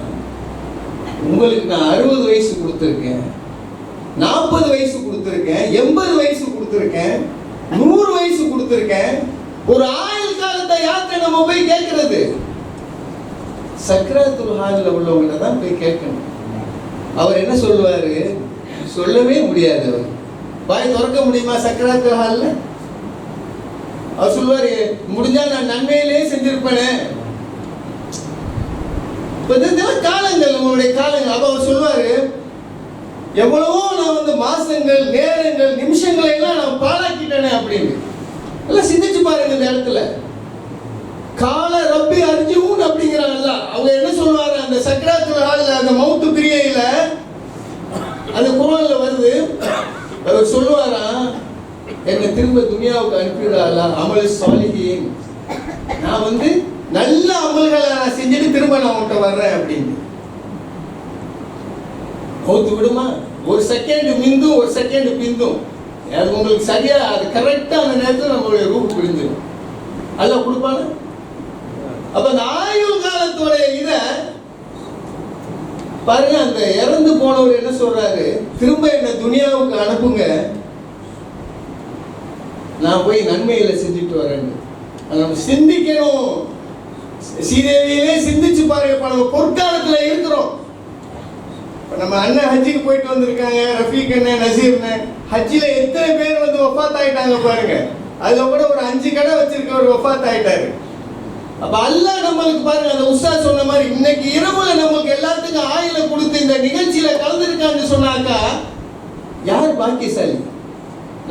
உங்களுக்கு நான் 60 வயசு கொடுத்துருக்கேன், 40 வயசு கொடுத்துருக்கேன், 80 வயசு கொடுத்துருக்கேன், 100 வயசு கொடுத்துருக்கேன். ஒரு ஆயுள் காலத்தை யார்கிட்ட நம்ம போய் கேட்கறது? சக்ராத்துல் ஹால்ல உள்ளவங்க தான் போய் கேட்கணும். அவர் என்ன சொல்லுவாரு? சொல்லவே முடியாது. அவர் வாய் திறக்க முடியுமா சக்ராத்துல் ஹால்ல? அவர் சொல்லுவாரு, முடிஞ்சா நான் நன்மையிலே செஞ்சிருப்பேனே. இதெல்லாம் காலங்கள், நம்மளுடைய காலங்கள். அப்ப அவர் சொல்லுவாரு, எவ்வளவோ நான் வந்து மாசங்கள், நேரங்கள், நிமிஷங்களை எல்லாம் நான் பாழாக்கிட்டேனே அப்படின்னு. எல்லாம் சிந்திச்சு பாருங்க இந்த இடத்துல. கால ரப்பி அர்ஜுன் அப்படிங்கிறாங்கல்ல, அவங்க என்ன சொல்லுவாரு? அந்த சக்ராத்துல் ஹால்ல, அந்த மௌத்து பிரியையில, அந்த குர்ஆன்ல வருது, அவர் சொல்லுவாரா, என்னை திரும்ப துனியாவுக்கு அனுப்பிவிடாதா, அமல் சாலிஹீன், நான் வந்து நல்ல அமல்களை நான் செஞ்சுட்டு திரும்ப நான் உன்கிட்ட வர்றேன் அப்படின்னு. மௌத்து விடுமா? 1 செகண்ட் மிந்தும், 1 செகண்ட் பிந்தும். அது உங்களுக்கு சரியா, அது கரெக்டா அந்த நேரத்தில் நம்மளுடைய ரூப் பிரிஞ்சிடும். அல்லாஹ் கொடுப்பாங்க. அப்ப அந்த ஆயுள் காலத்தோட இத பாருங்க. அந்த இறந்து போனவர் என்ன சொல்றாரு? திரும்ப என்ன துனியாவுக்கு அனுப்புங்க, நான் போய் நன்மையில செஞ்சுட்டு வரேன். நம்ம சிந்திக்கணும். சீதேவியிலே சிந்திச்சு பாருங்க. இப்ப நம்ம பொற்காலத்துல இருக்கிறோம். நம்ம அண்ணன் ஹஜ்ஜுக்கு போயிட்டு வந்திருக்காங்க, ரஃபீக் அண்ணன், நசீர் அண்ணன். ஹஜ்ஜில எத்தனை பேர் வந்து வஃபாத் ஆயிட்டாங்க பாருங்க. அதுல கூட ஒரு 5 கடை வச்சிருக்க ஒரு வஃபாத் ஆயிட்டாரு. அப்ப அல்லாஹ் நம்மளுக்கு பாருங்க, அந்த உஸ்தாத் சொன்ன மாதிரி இன்னைக்கு இரவுல நமக்கு எல்லாத்துக்கும் ஆயில கொடுத்து இந்த நிகழ்ச்சியில கலந்துருக்கான்னு சொன்னாக்கா யார் பாக்கியசாலி?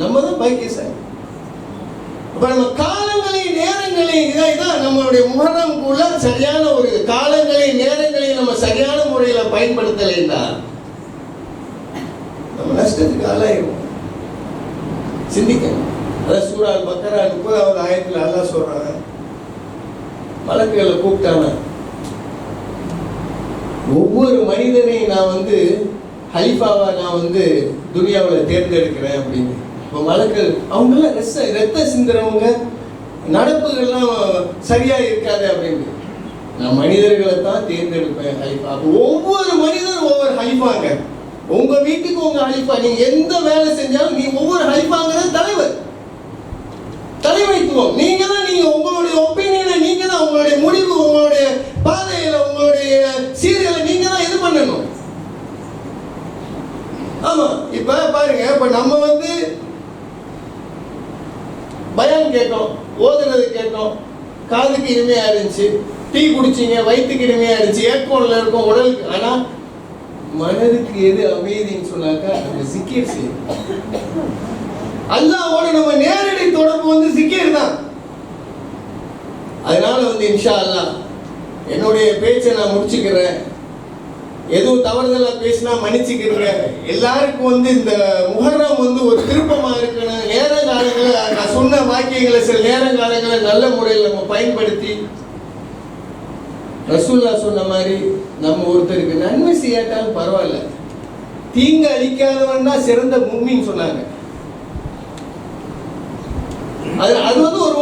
நம்ம தான் பாக்கியசாலி. அப்ப நம்ம காலங்களையும் நேரங்களையும், இதான் நம்மளுடைய முஹர்ரம்குள்ள சரியான ஒரு காலங்களையும் நேரங்களையும் நம்ம சரியான முறையில பயன்படுத்தலைன்னா நம்ம நஷ்டத்துக்கு ஆளாயிருவோம். சிந்திக்கணும். அதான் சூரா அல் பக்கரா 30வது ஆயத்துல அல்லாஹ் சொல்றாங்க, மலக்குகளை கூப்பிட்டாங்க, ஒவ்வொரு மனிதனையும் நான் வந்து ஹலிஃபாவா நான் வந்து துனியாவில் தேர்ந்தெடுக்கிறேன் அப்படின்னு. இப்போ மலக்கள் அவங்கெல்லாம் ரத்த சிந்துறவங்க, நடப்புகள்லாம் சரியா இருக்காது அப்படின்னு. நான் மனிதர்களை தான் தேர்ந்தெடுப்பேன் ஹலிஃபா. அப்போ ஒவ்வொரு மனிதரும் ஒவ்வொரு ஹலிஃபாங்க. உங்க வீட்டுக்கு உங்க ஹலிஃபா. நீங்க எந்த வேலை செஞ்சாலும் நீ ஒவ்வொரு ஹலிஃபாங்கிறது தலைவர், தலைமைத்துவம். நீங்க தான், நீங்க உங்களுடைய ஒப்பீனியனை நீங்க தான், உங்களுடைய முடிவு, உங்களுடைய பாதையில, உங்களுடைய சீரியலை நீங்க தான் இது பண்ணணும். ஆமா. இப்ப பாருங்க, இப்ப நம்ம வந்து பயான் கேட்டோம், ஓதுறது கேட்டோம், காதுக்கு இனிமையா இருந்துச்சு. டீ குடிச்சிங்க, வயிற்றுக்கு இனிமையா இருந்துச்சு, ஏற்கோன்ல இருக்கும் உடலுக்கு. ஆனா மனதுக்கு எது அமைதின்னு சொன்னாக்கா நம்ம சிக்கீர் செய்யும். அல்லாஹ்வோட நம்ம நேரடி தொடர்பு சிக்கீர் தான். அதனால இன்ஷா அல்லாஹ் என்னுடைய பேச்சை நான் முடிச்சுக்கிறேன். எதுவும் தவறுதலா பேசினா மன்னிச்சுக்கிறேங்க. எல்லாருக்கும் இந்த முஹர்ரம் ஒரு திருப்பமா இருக்கணும். நேர காலங்களை நான் சொன்ன வாக்கியங்களை சில நேரங்காலங்களை நல்ல முறையில் நம்ம பயன்படுத்தி ரசூல்லா சொன்ன மாதிரி நம்ம ஒருத்தருக்கு நன்மை செய்யாட்டாலும் பரவாயில்ல, தீங்கு அளிக்காதவன் தான் சிறந்த முஃமின் சொன்னாங்க. அது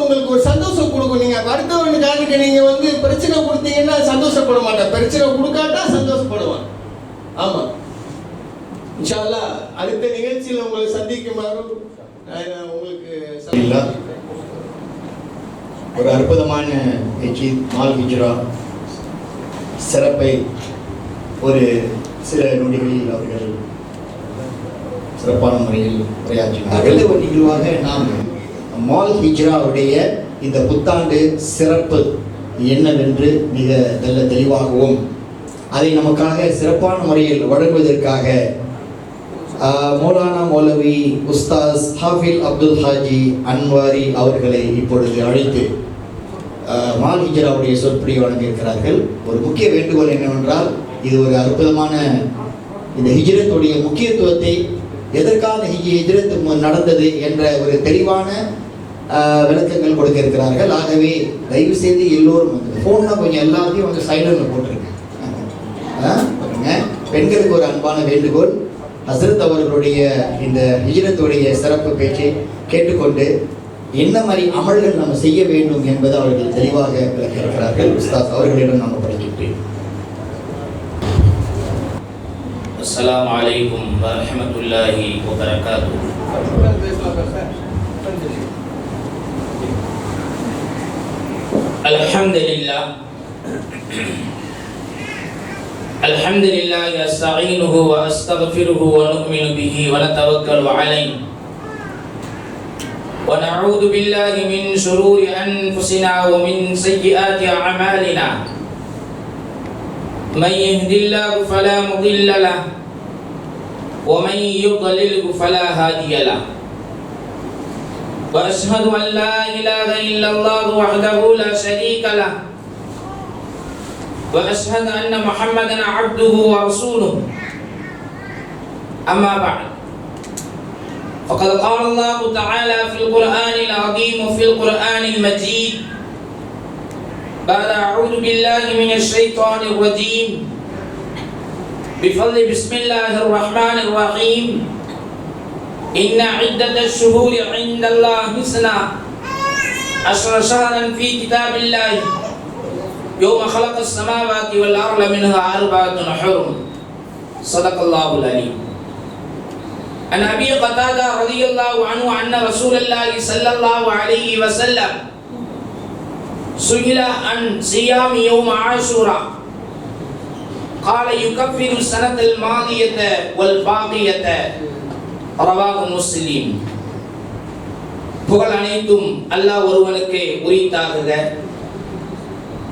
உங்களுக்கு ஒரு சந்தோஷம் கொடுக்கும். நீங்க அடுத்தவனுக்கு நீங்க பிரச்சனை கொடுத்தீங்கன்னா சந்தோஷப்பட மாட்டேன், பிரச்சனை கொடுக்காட்டா சந்தோஷப்படுவான். ஆமா, இன்ஷா அல்லாஹ் அடுத்த நிகழ்ச்சியில் உங்களை சந்திக்குமாறு உங்களுக்கு ஒரு அற்புதமான மால் ஹிஜ்ரா சிறப்பை ஒரு சில நொடிகளில் அவர்கள் சிறப்பான முறையில் உரையாற்றினார்கள். ஒரு நிகழ்வாக நாம் மால் ஹிஜ்ராவுடைய இந்த புத்தாண்டு சிறப்பு என்னவென்று மிக நல்ல தெளிவாகவும் அதை நமக்காக சிறப்பான முறையில் வழங்குவதற்காக மௌலானா மௌலவி உஸ்தாஸ் ஹாஃபில் அப்துல் ஹாஜி அன்வாரி அவர்களை இப்பொழுது அழைத்து மால் ஹிஜ்ராவுடைய சொற்பொழிவை வழங்கியிருக்கிறார்கள். ஒரு முக்கிய வேண்டுகோள் என்னவென்றால், இது ஒரு அற்புதமான இந்த ஹிஜ்ரத்துடைய முக்கியத்துவத்தை, எதற்கான ஹிஜ்ரத் நடந்தது என்ற ஒரு தெளிவான விளக்கங்கள் கொடுக்க இருக்கிறார்கள். ஆகவே தயவு செய்து எல்லோரும் ஃபோன்லாம் கொஞ்சம் எல்லாத்தையும் சைலண்டில் போட்டிருங்க. பெண்களுக்கு ஒரு அன்பான வேண்டுகோள், ஹஸ்ரத் அவர்களுடைய இந்த ஹிஜ்ரத்துடைய சிறப்பு பேச்சை கேட்டுக்கொண்டு என்ன மாதிரி அமல்கள் நம்ம செய்ய வேண்டும் என்பதை அவர்கள் தெளிவாக விளக்க இருக்கிறார்கள். உஸ்தாத் அவர்களிடம் நாம் படிக்கின்றேன். அஸ்ஸலாமு அலைக்கும் வரஹ்மத்துல்லாஹி வபரகாத்துஹு. அல்ஹம்துலில்லாஹ் அல்ஹம்துலில்லாஹி அஸ்தஈனுஹு வ அஸ்தக்ஃபிருஹு வ நு'மினு பிஹி வ நதவக்கலு அலைஹி வ நஊது பில்லாஹி மின் ஷுரூரி அன்ஃபுஸினா வ மின் ஸய்யிஆத்தி அஅமாலினா. من يهد الله فلا مضل له ومن يضلل فلا هادي له واشهد ان لا اله الا الله وحده لا شريك له واشهد ان محمدا عبده ورسوله اما بعد فقد قال الله تعالى في القران العظيم وفي القران المجيد بعد أعوذ بالله من الشيطان الرجيم بفضل بسم الله الرحمن الرحيم إن عدة الشهور عند الله 12 شهرا في كتاب الله يوم خلق السماوات والأرض منها 4 حرم صدق الله العليم. عن أبي قتادة رضي الله عنه أن رسول الله صلى الله عليه وسلم سئل عن صيام يوم عاشوراء قال يكفر السنة الماضية والباقية رواه مسلم. புகழ் அனைத்தும் அல்லாஹ் ஒருவனுக்கு உரித்தாகுக.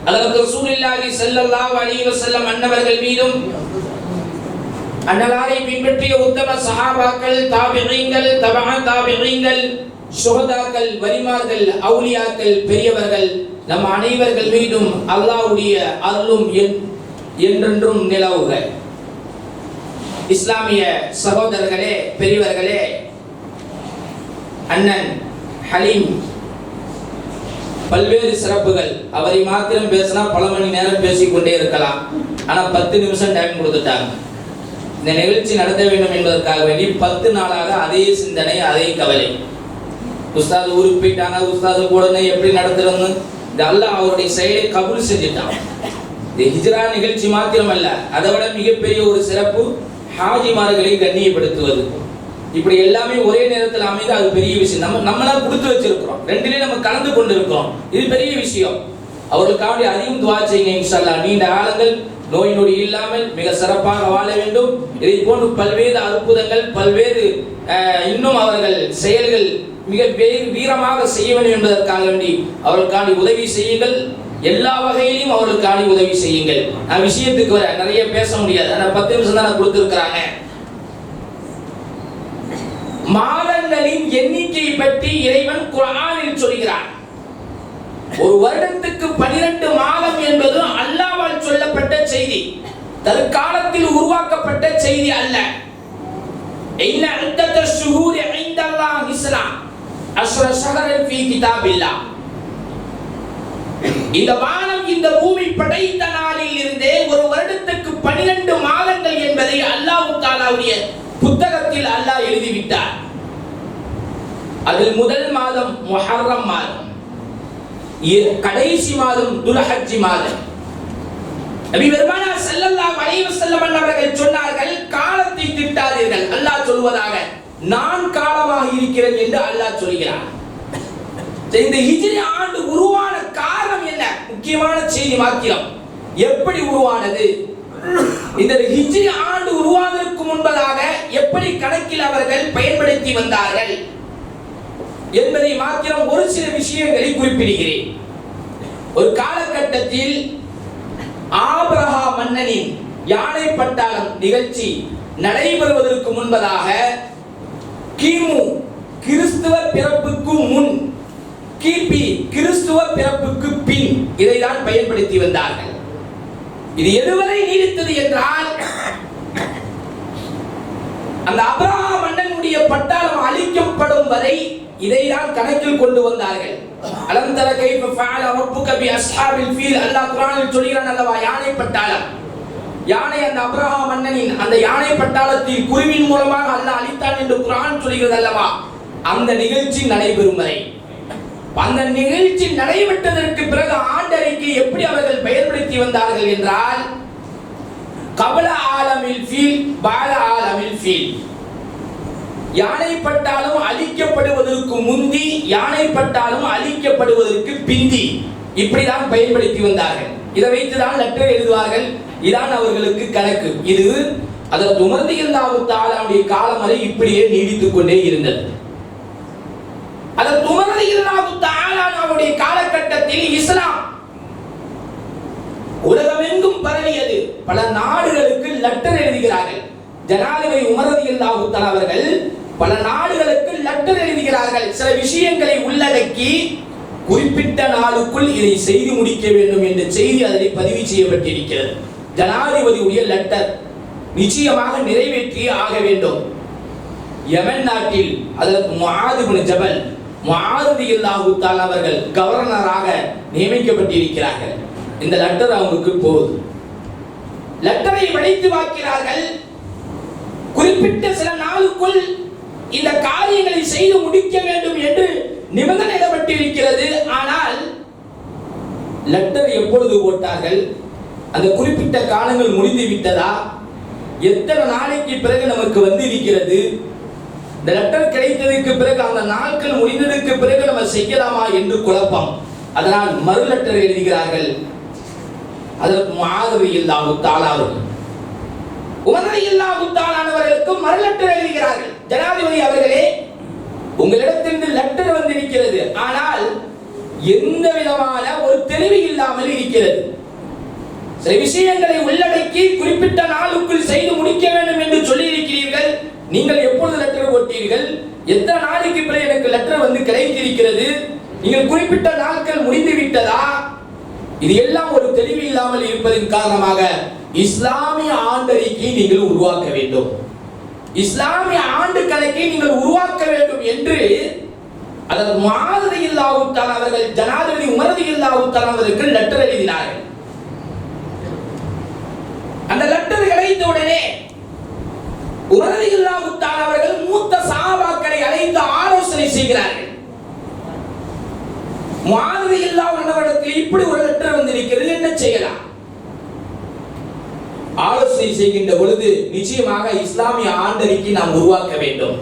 ஹஜ்ரத் ரசூலுல்லாஹி ஸல்லல்லாஹு அலைஹி வஸல்லம் அன்னவர்கள் மீதும் அன்னலாரை பின்பற்றிய உத்தம சஹாபாக்கள், தாபிஈன்கள், தபஅ தாபிஈன்கள், ஷுஹதாக்கள், வலிமார்கள், அவுலியாக்கள், பெரியவர்கள் நம் அனைவர்கள் மீதும் அல்லாஹ்வுடைய அருளும் என்றென்றும் நிலவுக. இஸ்லாமிய சகோதரர்களே, பெரியவர்களே, அண்ணன் ஹலீம் பல்வேறு சிறப்புகள். அவரை மாத்திரம் பேசினா பல மணி நேரம் பேசிக்கொண்டே இருக்கலாம். ஆனால் 10 நிமிஷம் டைம் கொடுத்துட்டாங்க. இந்த நிகழ்ச்சி நடத்த வேண்டும் என்பதற்காக வேண்டி 10 நாளாக அதே சிந்தனை, அதே கவலை. உஸ்தாது ஊருக்கு போயிட்டாங்க, உஸ்தாது கூட எப்படி நடத்துறோம்னு அல்லாஹ் அவருடைய செயலை கபூல் செஞ்சுட்டான். இந்த ஹிஜ்ரா நிகழ்ச்சி மாத்திரம் அல்ல, அதை விட மிகப்பெரிய ஒரு சிறப்பு ஹாஜிமார்களை கண்ணியப்படுத்துவது. இப்படி எல்லாமே ஒரே நேரத்தில் அமைந்து அது பெரிய விஷயம். நம்மளா கொடுத்து வச்சிருக்கிறோம், ரெண்டுலேயும் நம்ம கலந்து கொண்டு இருக்கிறோம். இது பெரிய விஷயம். அவர்களுக்காக அதிகம் துஆ செய்யுங்க. இன்ஷா அல்லாஹ் நீண்ட ஆளுங்கள், நோய் நொடி இல்லாமல் மிக சிறப்பாக வாழ வேண்டும். இதை போன்று பல்வேறு அற்புதங்கள், பல்வேறு இன்னும் அவர்கள் செயல்கள் மிக வீரமாக செய்ய வேண்டும் என்பதற்காக வேண்டி அவர்களுக்காண்டி உதவி செய்யுங்கள். எல்லா வகையிலும் அவர்களுக்காண்டி உதவி செய்யுங்கள். நான் விஷயத்துக்கு வர நிறைய பேச முடியாது, ஆனா 10 நிமிஷம் தான் கொடுத்திருக்கிறாங்க. மாதங்களின் எண்ணிக்கை பற்றி இறைவன் குர்ஆனில் சொல்கிறார். ஒரு வருடத்துக்கு 12 மாதம் என்பது அல்லாஹ்வால் சொல்லப்பட்ட செய்தி, தற்காலத்தில் உருவாக்கப்பட்ட செய்தி அல்ல. இன்ன அத்தத ஷுஹூரி இன்தல்லாஹ் இஸ்லாம் அஷ்ர ஷஹரன் ஃபீ கிதாபில்லாஹ். இந்த வானம் இந்த பூமி படைத்த நாளில் இருந்தே ஒரு வருடத்துக்கு 12 மாதங்கள் என்பதை அல்லாஹ் தஆலாவுடைய புத்தகத்தில் அல்லாஹ் எழுதிவிட்டார். அதில் முதல் மாதம் முஹர்ரம் மாதம், கடைசி மாதம் துல்ஹஜ் மாதம். நபி பெருமானார் ஸல்லல்லாஹு அலைஹி வஸல்லம் அவர்கள் சொன்னார்கள், காலத்தை திட்டாதீர்கள். அல்லாஹ் சொல்வதாக நான் காலமாக இருக்கிறேன் என்று அல்லாஹ் சொல்கிறார். இந்த ஹிஜ்ரி ஆண்டு உருவான காரணம் என்ன? முக்கியமான செய்தி மாத்திரம். எப்படி உருவானது? இந்த ஹிஜ்ரி ஆண்டு உருவாவதற்கு முன்பதாக எப்படி கணக்கில் அவர்கள் பயன்படுத்தி வந்தார்கள் என்பதை மாத்திரம் ஒரு சில விஷயங்களை குறிப்பிடுகிறேன். ஒரு காலகட்டத்தில் ஆபிரஹா மன்னனின் யானை பட்டாளம் நிகழ்ச்சி நடைபெறுவதற்கு முன்பதாக கிமு கிறிஸ்துவ பிறப்புக்கு முன், கிபி கிறிஸ்துவ பிறப்புக்கு பின் இதைதான் பயன்படுத்தி வந்தார்கள். இது எதுவரை நீடித்தது என்றால், அந்த ஆபிரஹா மன்னனுடைய பட்டாளம் அழிக்கப்படும் வரை இதைதான் கணக்கில் கொண்டு வந்தார்கள். அலம் தர கைஃப ஃபஅல ரப்புக பி அஸ்ஹாபில் ஃபீல். அல்லாஹ் குர்ஆனில் சொல்கிறான் அல்லவா, யானை பட்டாளம். யானை அந்த ஆபிரஹா மன்னனின் அந்த யானை பட்டாளத்தில் குருவின் மூலமாக அல்லாஹ் அழித்தான் என்று குர்ஆன் சொல்கிறது அல்லவா. அந்த நிகழ்ச்சி நடைபெறும் வரை, அந்த நிகழ்ச்சி நடைபெற்றதற்கு பிறகு ஆண்டறிக்கை எப்படி அவர்கள் பயன்படுத்தி வந்தார்கள் என்றால், கபல ஆலமில் ஃபீல் பால ஆலமில் ஃபீல். யானை பட்டாலும் அழிக்கப்படுவதற்கு முந்தி, யானை பட்டாலும் அழிக்கப்படுவதற்கு பிந்தி, இப்படிதான் பயன்படுத்தி வந்தார்கள். இதை வைத்துதான் லெட்டர் எழுதுவார்கள். இதான் அவர்களுக்கு கணக்கு. இது அதற்கு உமர் ரலியல்லாஹு தஆலாவுடைய காலம் வரை இப்படியே நீடித்துக் கொண்டே இருந்தது. அதற்கு உமர் ரலியல்லாஹு தஆலாவுடைய காலகட்டத்தில் இஸ்லாம் உலகமெங்கும் பரவியது. பல நாடுகளுக்கு லெட்டர் எழுதுகிறார்கள். ஜனாதிபதி உமர் ரலியல்லாஹு தஆலா அவர்கள் பல நாடுகளுக்கு லெட்டர் எழுதுகிறார்கள். சில விஷயங்களை உள்ளடக்கி குறிப்பிட்ட நாளுக்குள் இதை செய்து முடிக்க வேண்டும் என்ற செய்தி அதில் பதிவு செய்யப்பட்டிருக்கிறது. ஜனாதிபதியுடைய லெட்டர் நிச்சயமாக நிறைவேற்றியே ஆக வேண்டும். யமன் நாட்டில் அதற்கு முஆத் இப்னு ஜபல், முஆத் ரலியல்லாஹு தஆலா அவர்கள் கவர்னராக நியமிக்கப்பட்டிருக்கிறார்கள். இந்த லெட்டர் அவங்களுக்கு போகுது. லெட்டரை படித்து பார்க்கிறார்கள். குறிப்பிட்ட சில நாளுக்குள் இந்த காரியங்களை செய்து முடிக்க வேண்டும் என்று நிபந்தனையிடப்பட்டிருக்கிறது. ஆனால் லெட்டர் எப்பொழுது போட்டார்கள்? அந்த குறிப்பிட்ட காலங்கள் முடிந்து விட்டதா? எத்தனை நாளைக்கு பிறகு நமக்கு வந்து இருக்கிறது? இந்த லெட்டர் கிடைத்ததற்கு பிறகு அந்த நாட்கள் முடிந்ததற்கு பிறகு நம்ம செய்யலாமா என்று குழப்பம். அதனால் மறு லெட்டர் எழுதுகிறார்கள். அதற்கு முஆத் ரலியல்லாஹு தஆலா அவர்கள் உமர் ரலியல்லாஹு தஆலா அவர்களுக்கு மறு லெட்டர் எழுதுகிறார்கள். ஜனாதிபதி அவர்களே, உங்களிடத்திலிருந்து லெட்டர் வந்திருக்கிறது, ஆனால் எந்த விதமான ஒரு தெளிவு இல்லாமல் இருக்கிறது. சில விஷயங்களை உள்ளடக்கி குறிப்பிட்ட நாளுக்குள் செய்து முடிக்க வேண்டும் என்று சொல்லி இருக்கிறீர்கள். நீங்கள் எப்பொழுது லெட்டர் போட்டீர்கள்? எத்தனை நாளைக்கு பிறகு எனக்கு லெட்டர் வந்து கிடைத்திருக்கிறது? நீங்கள் குறிப்பிட்ட நாட்கள் முடிந்து விட்டதா? இது எல்லாம் ஒரு தெளிவு இல்லாமல் இருப்பதன் காரணமாக இஸ்லாமிய ஆண்டறிக்கை நீங்கள் உருவாக்க வேண்டும், இஸ்லாமிய ஆண்டு கணக்கை நீங்கள் உருவாக்க வேண்டும் என்று அதற்கு முஆத் ரலியல்லாஹு தஆலா அவர்கள் ஜனாதிபதி உமர் ரலியல்லாஹு தஆலா அவர்களுக்கு லெட்டர் எழுதினார்கள். அந்த லெட்டர் கிடைத்த உடனே உமர் ரலியல்லாஹு தஆலா அவர்கள் மூத்த சஹாபாக்களை அழைத்து ஆலோசனை செய்கிறார்கள். முஆத் ரலியல்லாஹு அன்ஹு இப்படி ஒரு லெட்டர் வந்திருக்கிறது, என்ன செய்யலாம்? ஆலோசனை செய்கின்ற பொழுது நிச்சயமாக இஸ்லாமிய ஆண்டறிக்கை நாம் உருவாக்க வேண்டும்.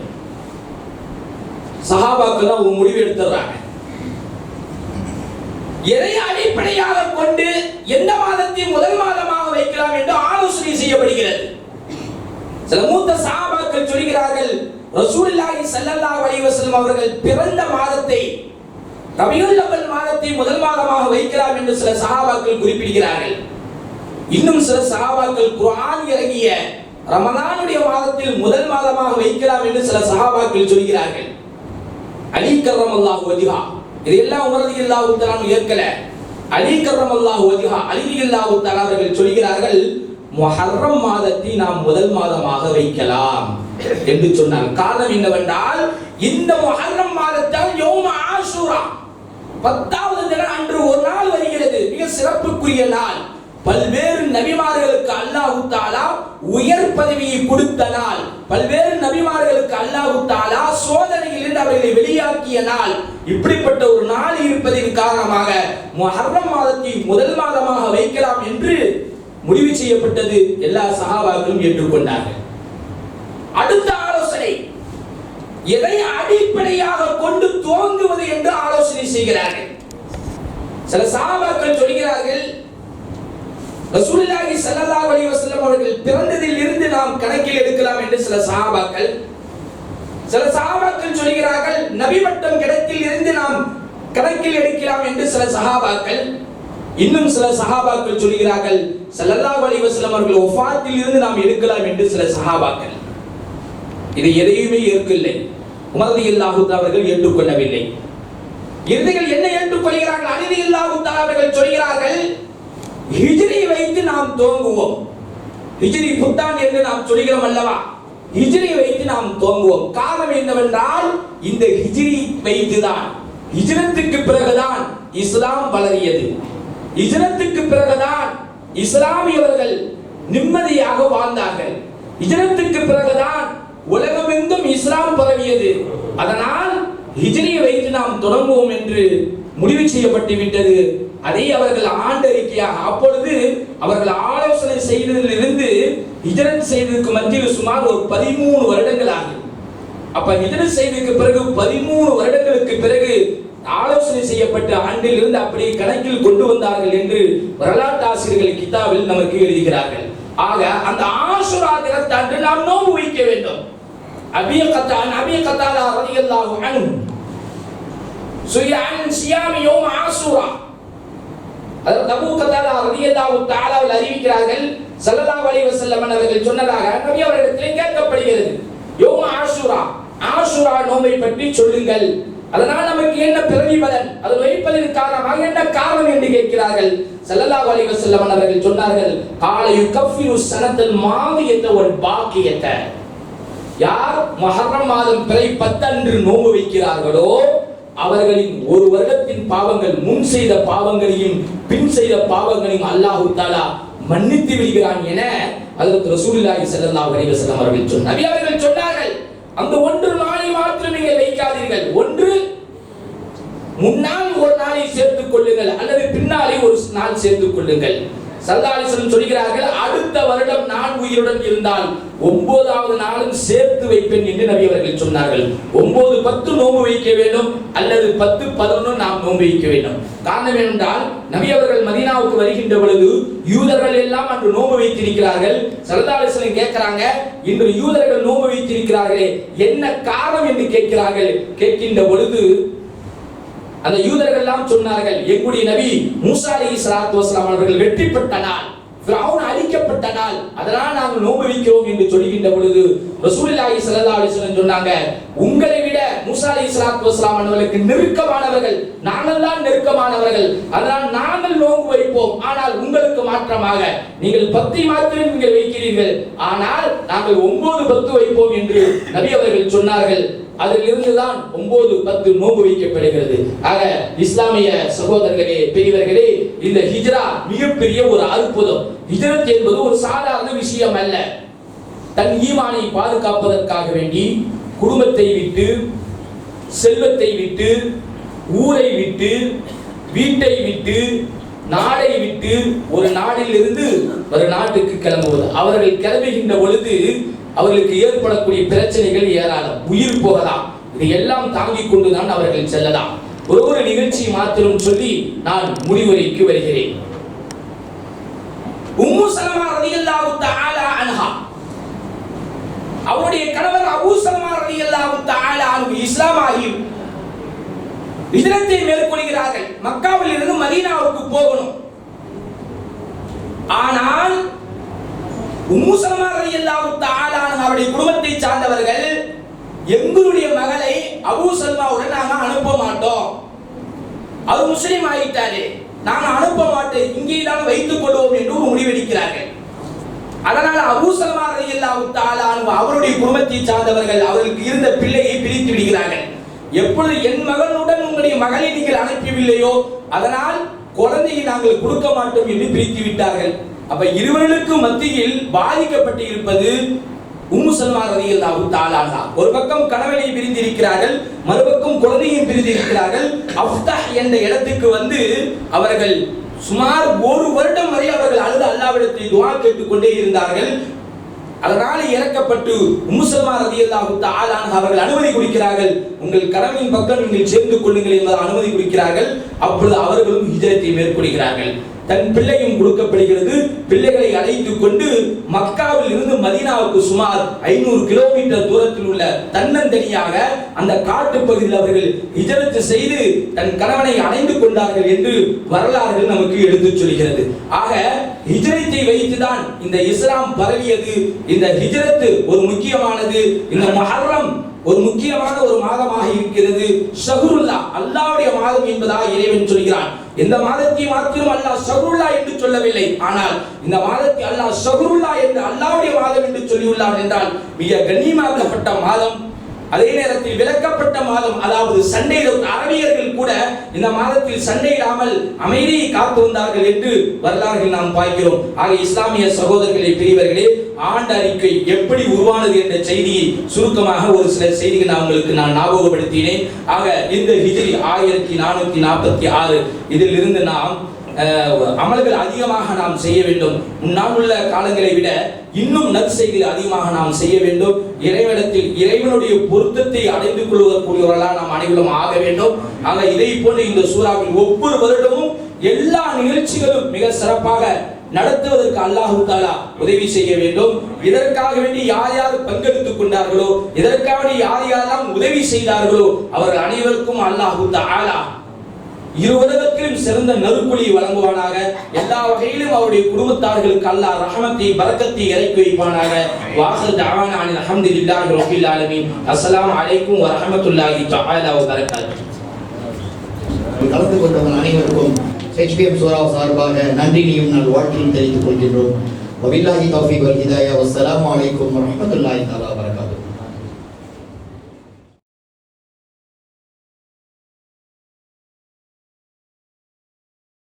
சஹாபாக்கள் ஒரு முடிவு எடுத்துறாங்க. எதை அடிப்படையாக கொண்டு எந்த மாதத்தை முதல் மாதமாக வைக்கலாம் என்று ஆலோசனை செய்யப்படுகிறது. சில மூத்த சஹாபாக்கள் சொல்கிறார்கள், ரசூலுல்லாஹி ஸல்லல்லாஹு அலைஹி வஸல்லம் அவர்கள் பிறந்த மாதத்தை ரபியுல் அவ்வல் மாதத்தை முதல் மாதமாக வைக்கலாம் என்று சில சஹாபாக்கள் குறிப்பிடுகிறார்கள். இன்னும் சில சஹாபாக்கள் குர்ஆன் இறங்கிய ரமலானுடைய மாதத்தில் முதல் மாதமாக வைக்கலாம் என்று சில சஹாபாக்கள் சொல்கிறார்கள். அலி கர்ரமல்லாஹு வஜ்ஹா, இதெல்லாம் உமர் ரலியல்லாஹு தஆலா ஏற்கல. அலி கர்ரமல்லாஹு வஜ்ஹா, அலி ரலியல்லாஹு தஆலா அவர்கள் சொல்கிறார்கள், முஹர்ரம் மாதத்தை நாம் முதல் மாதமாக வைக்கலாம் என்று சொன்னார். காரணம் என்னவென்றால் இந்த முஹர்ரம் மாதத்தால் யௌம ஆஷூரா 10வது தினம் அன்று ஒரு நாள் வருகிறது, மிக சிறப்புக்குரிய நாள். பல்வேறு நபிமார்களுக்கு அல்லாஹ் தஆலா உயர் பதவியை கொடுத்த நாள். பல்வேறு நபிமார்களுக்கு அல்லாஹ் தஆலா சோதனையிலிருந்து அவர்களை வெளியாக்கிய நாள். இப்படிப்பட்ட ஒரு நாள் இருப்பதின் காரணமாக முஹர்ரம் மாதத்தை முதல் மாதமாக வைக்கலாம் என்று முடிவு செய்யப்பட்டது. எல்லா சஹாபாக்களும் ஏற்றுக்கொண்டார்கள். அடுத்த ஆலோசனை, எதை அடிப்படையாக கொண்டு துவங்குவது என்று ஆலோசனை செய்கிறார்கள். சில சஹாபாக்கள் சொல்கிறார்கள், ரசூலுல்லாஹி ஸல்லல்லாஹு அலைஹி வஸல்லம் அவர்கள் பிறந்ததில் இருந்து நாம் கணக்கில் எடுக்கலாம் என்று சில சஹாபாக்கள். சில சஹாபாக்கள் சொல்கிறார்கள், நபி வட்டம் கிடத்தில் இருந்து நாம் கணக்கில் எடுக்கலாம் என்று சில சஹாபாக்கள். இன்னும் சில சஹாபாக்கள் சொல்கிறார்கள், ஸல்லல்லாஹு அலைஹி வஸல்லம் அவர்கள் வஃபாத்தில் இருந்து நாம் எடுக்கலாம் என்று சில சஹாபாக்கள். இது எதையுமே ஏற்கவில்லை. உமர் ரலியல்லாஹு தஆலா அவர்கள் ஏற்றுக்கொள்ளவில்லை. இறுதியில் என்ன ஏற்றுக்கொள்கிறார்கள்? அலி ரலியல்லாஹு தஆலா அவர்கள் சொல்கிறார்கள், ஹிஜ்ரி வைத்து நாம் துவங்குவோம். ஹிஜ்ரி புத்தாண்டு என்று நாம் சொல்கிறோம் அல்லவா, ஹிஜ்ரி வைத்து நாம் துவங்குவோம். காரணம் என்னவென்றால் இந்த ஹிஜ்ரி வைத்துதான், ஹிஜ்ரத்துக்கு பிறகுதான் இஸ்லாம் வளரியது. ஹிஜ்ரத்துக்கு பிறகுதான் இஸ்லாமியவர்கள் நிம்மதியாக வாழ்ந்தார்கள். ஹிஜ்ரத்துக்கு பிறகுதான் உலகமெங்கும் இஸ்லாம் பரவியது. அதனால் ஹிஜ்ரியை வைத்து நாம் தொடங்குவோம் என்று முடிவு செய்யப்பட்டு விட்டது. அதை அவர்கள் ஆண்டறிக்கையாக, அப்பொழுது அவர்கள் ஆலோசனை செய்ததிலிருந்து ஹிஜ்ரத் செய்ததற்கு மத்தியில் சுமார் ஒரு 13 வருடங்கள் ஆகும். அப்ப ஹிஜ்ரத் செய்ததற்கு பிறகு 13 வருடங்களுக்கு பிறகு ஆலோசனை செய்யப்பட்ட ஆண்டில் இருந்து அப்படியே கணக்கில் கொண்டு வந்தார்கள் என்று வரலாற்று ஆசிரியர்கள் கிதாபில் நமக்கு எழுதுகிறார்கள். ஆக அந்த ஆஷுரா தினத்தன்று நாம் நோன்பு வைக்க வேண்டும். அபீ கத்தாதா ரலியல்லாஹு அன்ஹு சுயன் சியாமி யௌம ஆஷுரா, அதற்கு அபூ கத்தாதா ரலியல்லாஹு தஆலா அறிவிக்கிறார்கள், ஸல்லல்லாஹு அலைஹி வஸல்லம் அவர்கள் சொன்னதாக நபி அவர்களிடத்தில் கேட்கப்படுகிறது, யௌம ஆஷுரா, ஆஷுரா நோன்பை பற்றி சொல்லுங்கள், அதனால் நமக்கு என்ன பிரதிபலன், அது வைப்பதற்கு காரணமாக என்ன காரணம் என்று கேட்கிறார்கள். ஸல்லல்லாஹு அலைஹி வஸல்லம் அவர்கள் சொன்னார்கள், கால யுகஃபிரு ஸனத்தல் மாதியத வல் பாக்கியத, யார் முஹர்ரம் மாதம் பிறை 10 அன்று நோன்பு வைக்கிறார்களோ அவர்களின் ஒரு வருடத்தின் பாவங்கள், முன் செய்த பாவங்களையும் பின் செய்த பாவங்களையும் அல்லாஹ் தஆலா மன்னித்து விடுகிறான் என ஹஜ்ரத் ரசூலுல்லாஹி ஸல்லல்லாஹு அலைஹி வஸல்லம் அவர்கள் சொன்னார்கள். நபி அவர்கள் சொன்னார்கள், அந்த ஒன்று நாளை மாத்திரம் நீங்கள் வைக்காதீர்கள், ஒன்று முன்னால் ஒரு நாளை சேர்த்துக் கொள்ளுங்கள் அல்லது பின்னாலே ஒரு நாள் சேர்த்துக் கொள்ளுங்கள். ஸல்லல்லாஹு அலைஹி வஸல்லம் சொல்கிறார்கள், அடுத்த வருடம் நான் உயிருடன் இருந்தால் 9வது நாளும் சேர்த்து வைப்பேன் என்று நபி அவர்கள் சொன்னார்கள். 9, 10 நோன்பு வைக்க வேண்டும் அல்லது 10, 11 நாம் நோன்பு வைக்க வேண்டும். காரணம் என்னவென்றால் நபி அவர்கள் மதீனாவுக்கு வருகின்ற பொழுது யூதர்கள் எல்லாம் அன்று நோன்பு வைத்திருக்கிறார்கள். ஸல்லல்லாஹு அலைஹி வஸல்லம் கேட்கிறாங்க, இன்று யூதர்கள் நோன்பு வைத்திருக்கிறார்களே என்ன காரணம் என்று கேட்கிறார்கள். கேட்கின்ற பொழுது அந்த யூதர்கள் எல்லாம் சொன்னார்கள், எங்களுடைய நபி மூசா அலைஹிஸ்ஸலாத்து வஸலாம் அவர்கள் வெற்றி பெற்ற நாள், ஃபிரௌன் அழிக்கப்பட்ட நாள், அதனால் நாங்கள் நோன்பு வைக்கிறோம் என்று சொல்கின்ற பொழுது ரசூலுல்லாஹி ஸல்லல்லாஹு அலைஹி வஸல்லம் சொன்னாங்க, உங்களை விட மூசா அலைஹிஸ்ஸலாத்து வஸலாம் அவர்களுக்கு நெருக்கமானவர்கள் நாங்கள் தான் நெருக்கமானவர்கள், அதனால் நாங்கள் நோன்பு வைப்போம். ஆனால் உங்களுக்கு மாற்றமாக நீங்கள் 10 மாத்திரம் நீங்கள் வைக்கிறீர்கள், ஆனால் நாங்கள் 9, 10 வைப்போம் என்று நபி அவர்கள் சொன்னார்கள். அதிலிருந்துதான் 9, 10 நோன்பு வைக்கப்படுகிறது. ஆக இஸ்லாமிய சகோதரர்களே, பெரியவர்களே, இந்த ஹிஜ்ரா மிகப்பெரிய ஒரு அற்புதம். ஹிஜ்ரத் என்பது ஒரு சாதாரண விஷயம் அல்ல. தன் ஈமானை பாதுகாப்பதற்காக வேண்டி குடும்பத்தை விட்டு, செல்வத்தை விட்டு, ஊரை விட்டு, வீட்டை விட்டு, நாடை விட்டு ஒரு நாட்டில் இருந்து ஒரு நாட்டுக்கு கிளம்புவது. அவர்கள் கிளம்புகின்ற பொழுது அவர்களுக்கு ஏற்படக்கூடிய பிரச்சனைகள் ஏராளம், உயிர் போகலாம், இது எல்லாம் தாங்கிக் கொண்டுதான் அவர்கள் செல்லலாம். ஒரு நிகழ்ச்சி மாத்திரம் சொல்லி நான் முடிவுரைக்கு வருகிறேன். உம்மு சலமா ரலியல்லாஹு தஆலா அன்ஹா, அவருடைய கணவர் அபூ சலமா ரலியல்லாஹு ஹிஜ்ரத்தை மேற்கொள்கிறார்கள். மக்காவில் இருந்து மதீனாவுக்கு போகணும். ஆனால் உம்மு சலமா ரலியல்லாஹு தஆலா அவருடைய குடும்பத்தை சார்ந்தவர்கள் எங்களுடைய மகளை அபூ சல்மாவுடன் நாங்க அனுப்ப மாட்டோம், அவர் முஸ்லிம் ஆகிட்டாரு, நாங்க அனுப்ப மாட்டோம், இங்கே தான் வைத்துக் கொள்வோம் என்று ஒரு முடிவெடுக்கிறார்கள். அதனால அபூ சல்மா ரலியல்லாஹு தஆலா அவருடைய குடும்பத்தை சார்ந்தவர்கள் அவர்களுக்கு இருந்த பிள்ளையை பிரித்து விடுகிறார்கள். எப்பொழுது என் மகனுடன் உங்களுடைய மகளை நீங்கள் அனுப்பவில்லையோ அதனால் குழந்தையை நாங்கள் கொடுக்க மாட்டோம் என்று பிரித்து விட்டார்கள். அப்ப இருவர்களுக்கு மத்தியில் பாதிக்கப்பட்டு இருப்பது உம்மு சல்மா ரலியல்லாஹு தஆலா. ஒரு பக்கம் கணவனை பிரிந்திருக்கிறார்கள், மறுபக்கம் குழந்தையை பிரிந்திருக்கிறார்கள். அஃப்தஹ் என்ற இடத்துக்கு வந்து அவர்கள் சுமார் ஒரு வருடம் வரை அவர்கள் அழுது அல்லாஹ்விடத்தில் துஆ கேட்டுக்கொண்டே இருந்தார்கள். அதனால் இறக்கப்பட்டு உம்மு சல்மா ரலியல்லாஹு தஆலா அவர்கள் அனுமதி கொடுக்கிறார்கள், உங்கள் கணவனின் பக்கம் நீங்கள் சேர்ந்து கொள்ளுங்கள் என்பதை அனுமதி கொடுக்கிறார்கள். அப்பொழுது அவர்களும் ஹிஜ்ரத்தை மேற்கொள்கிறார்கள். தன் பிள்ளையும் கொடுக்கப்படுகிறது. பிள்ளைகளை அழைத்துக் கொண்டு மக்காவில் இருந்து மதீனாவுக்கு சுமார் 500 கிலோமீட்டர் தூரத்தில் உள்ள தன்னந்தனியாக அந்த காட்டு பகுதியில் அவர்கள் ஹிஜ்ரத் செய்து தன் கணவனை அணைந்து கொண்டார்கள் என்று வரலாறுகள் நமக்கு எடுத்துச் சொல்கிறது. ஆக ஹிஜ்ரத்தை வைத்துதான் இந்த இஸ்லாம் பரவியது. இந்த ஹிஜ்ரத் ஒரு முக்கியமானது. இந்த முஹர்ரம் ஒரு முக்கியமான ஒரு மாதமாக இருக்கிறது. ஷஹ்ருல்லா அல்லாஹ்வுடைய மாதம் என்பதாக இறைவன் சொல்கிறான். இந்த மாதத்தை மாத்திரம் அல்லாஹ் ஷஹ்ருல்லா என்று சொல்லவில்லை, ஆனால் இந்த மாதத்தை அல்லாஹ் ஷஹ்ருல்லா என்று அல்லாஹ்வுடைய மாதம் என்று சொல்லியுள்ளான் என்றால் மிக கண்ணியமாக்கப்பட்ட மாதம், அதே நேரத்தில் விலக்கப்பட்ட மாதம். அதாவது சண்டையிடும் அரபியர்கள் கூட இந்த மாதத்தில் சண்டையிடாமல் அமைதியை காத்து வந்தார்கள் என்று வரலாறுகள் நாம் பார்க்கிறோம். ஆக இஸ்லாமிய சகோதரர்களே, பெரியவர்களே, ஆண்டு அறிக்கை எப்படி உருவானது என்ற செய்தியை சுருக்கமாக ஒரு சில செய்திகள் உங்களுக்கு நான் ஞாபகப்படுத்தினேன். ஆக இந்த ஹிஜ்ரி 1446 இதில் இருந்து நாம் அமல்கள் அதிகமாக நாம் செய்ய வேண்டும். முன்னால் உள்ள காலங்களை விட இன்னும் நற்செய்திகள் அதிகமாக நாம் செய்ய வேண்டும். இறைவனிடத்தில் இறைவனுடைய பொருத்தத்தை அடைந்து கொள்வதற்குரியவர்களாக நாம் அனைவரும் ஆக வேண்டும். ஆக இதை போன்ற இந்த சூறாவில் ஒவ்வொரு வருடமும் எல்லா நிகழ்ச்சிகளும் மிக சிறப்பாக நடத்துவதற்கு அல்லாஹ் தஆலா உதவி செய்ய வேண்டும். இதற்காக வேண்டி யார் யார் பங்கெடுத்துக் கொண்டார்களோ, இதற்காக வேண்டி யார் யாரெல்லாம் உதவி செய்தார்களோ அவர்கள் அனைவருக்கும் அல்லாஹ் தஆலா இரு உலகத்திலும் சிறந்த நற்கூலியை வழங்குவானாக. எல்லா வகையிலும் அவருடைய குடும்பத்தார்களுக்கு அல்லாஹ் ரஹமத்தை பரக்கத்தை இறக்கி வைப்பானாக. வாஹிர் தஅவானா அனில் அல்ஹம்துலில்லாஹி ரப்பில் ஆலமீன். அஸ்ஸலாமு அலைக்கும் வ ரஹ்மத்துல்லாஹி தஆலா வ பரக்காத்துஹு. கலந்து கொண்டவர்கள் அனைவருக்கும் HPM சூரா சார்பாக நன்றியையும் நல் வாழ்க்கையும் தெரிவித்துக் கொள்கின்றோம். வபில்லாஹி தௌஃபீக் வல் ஹிதாயா. வஸ்ஸலாமு அலைக்கும் வ ரஹ்மத்துல்லாஹி தஆலா வ பரக்காத்துஹு.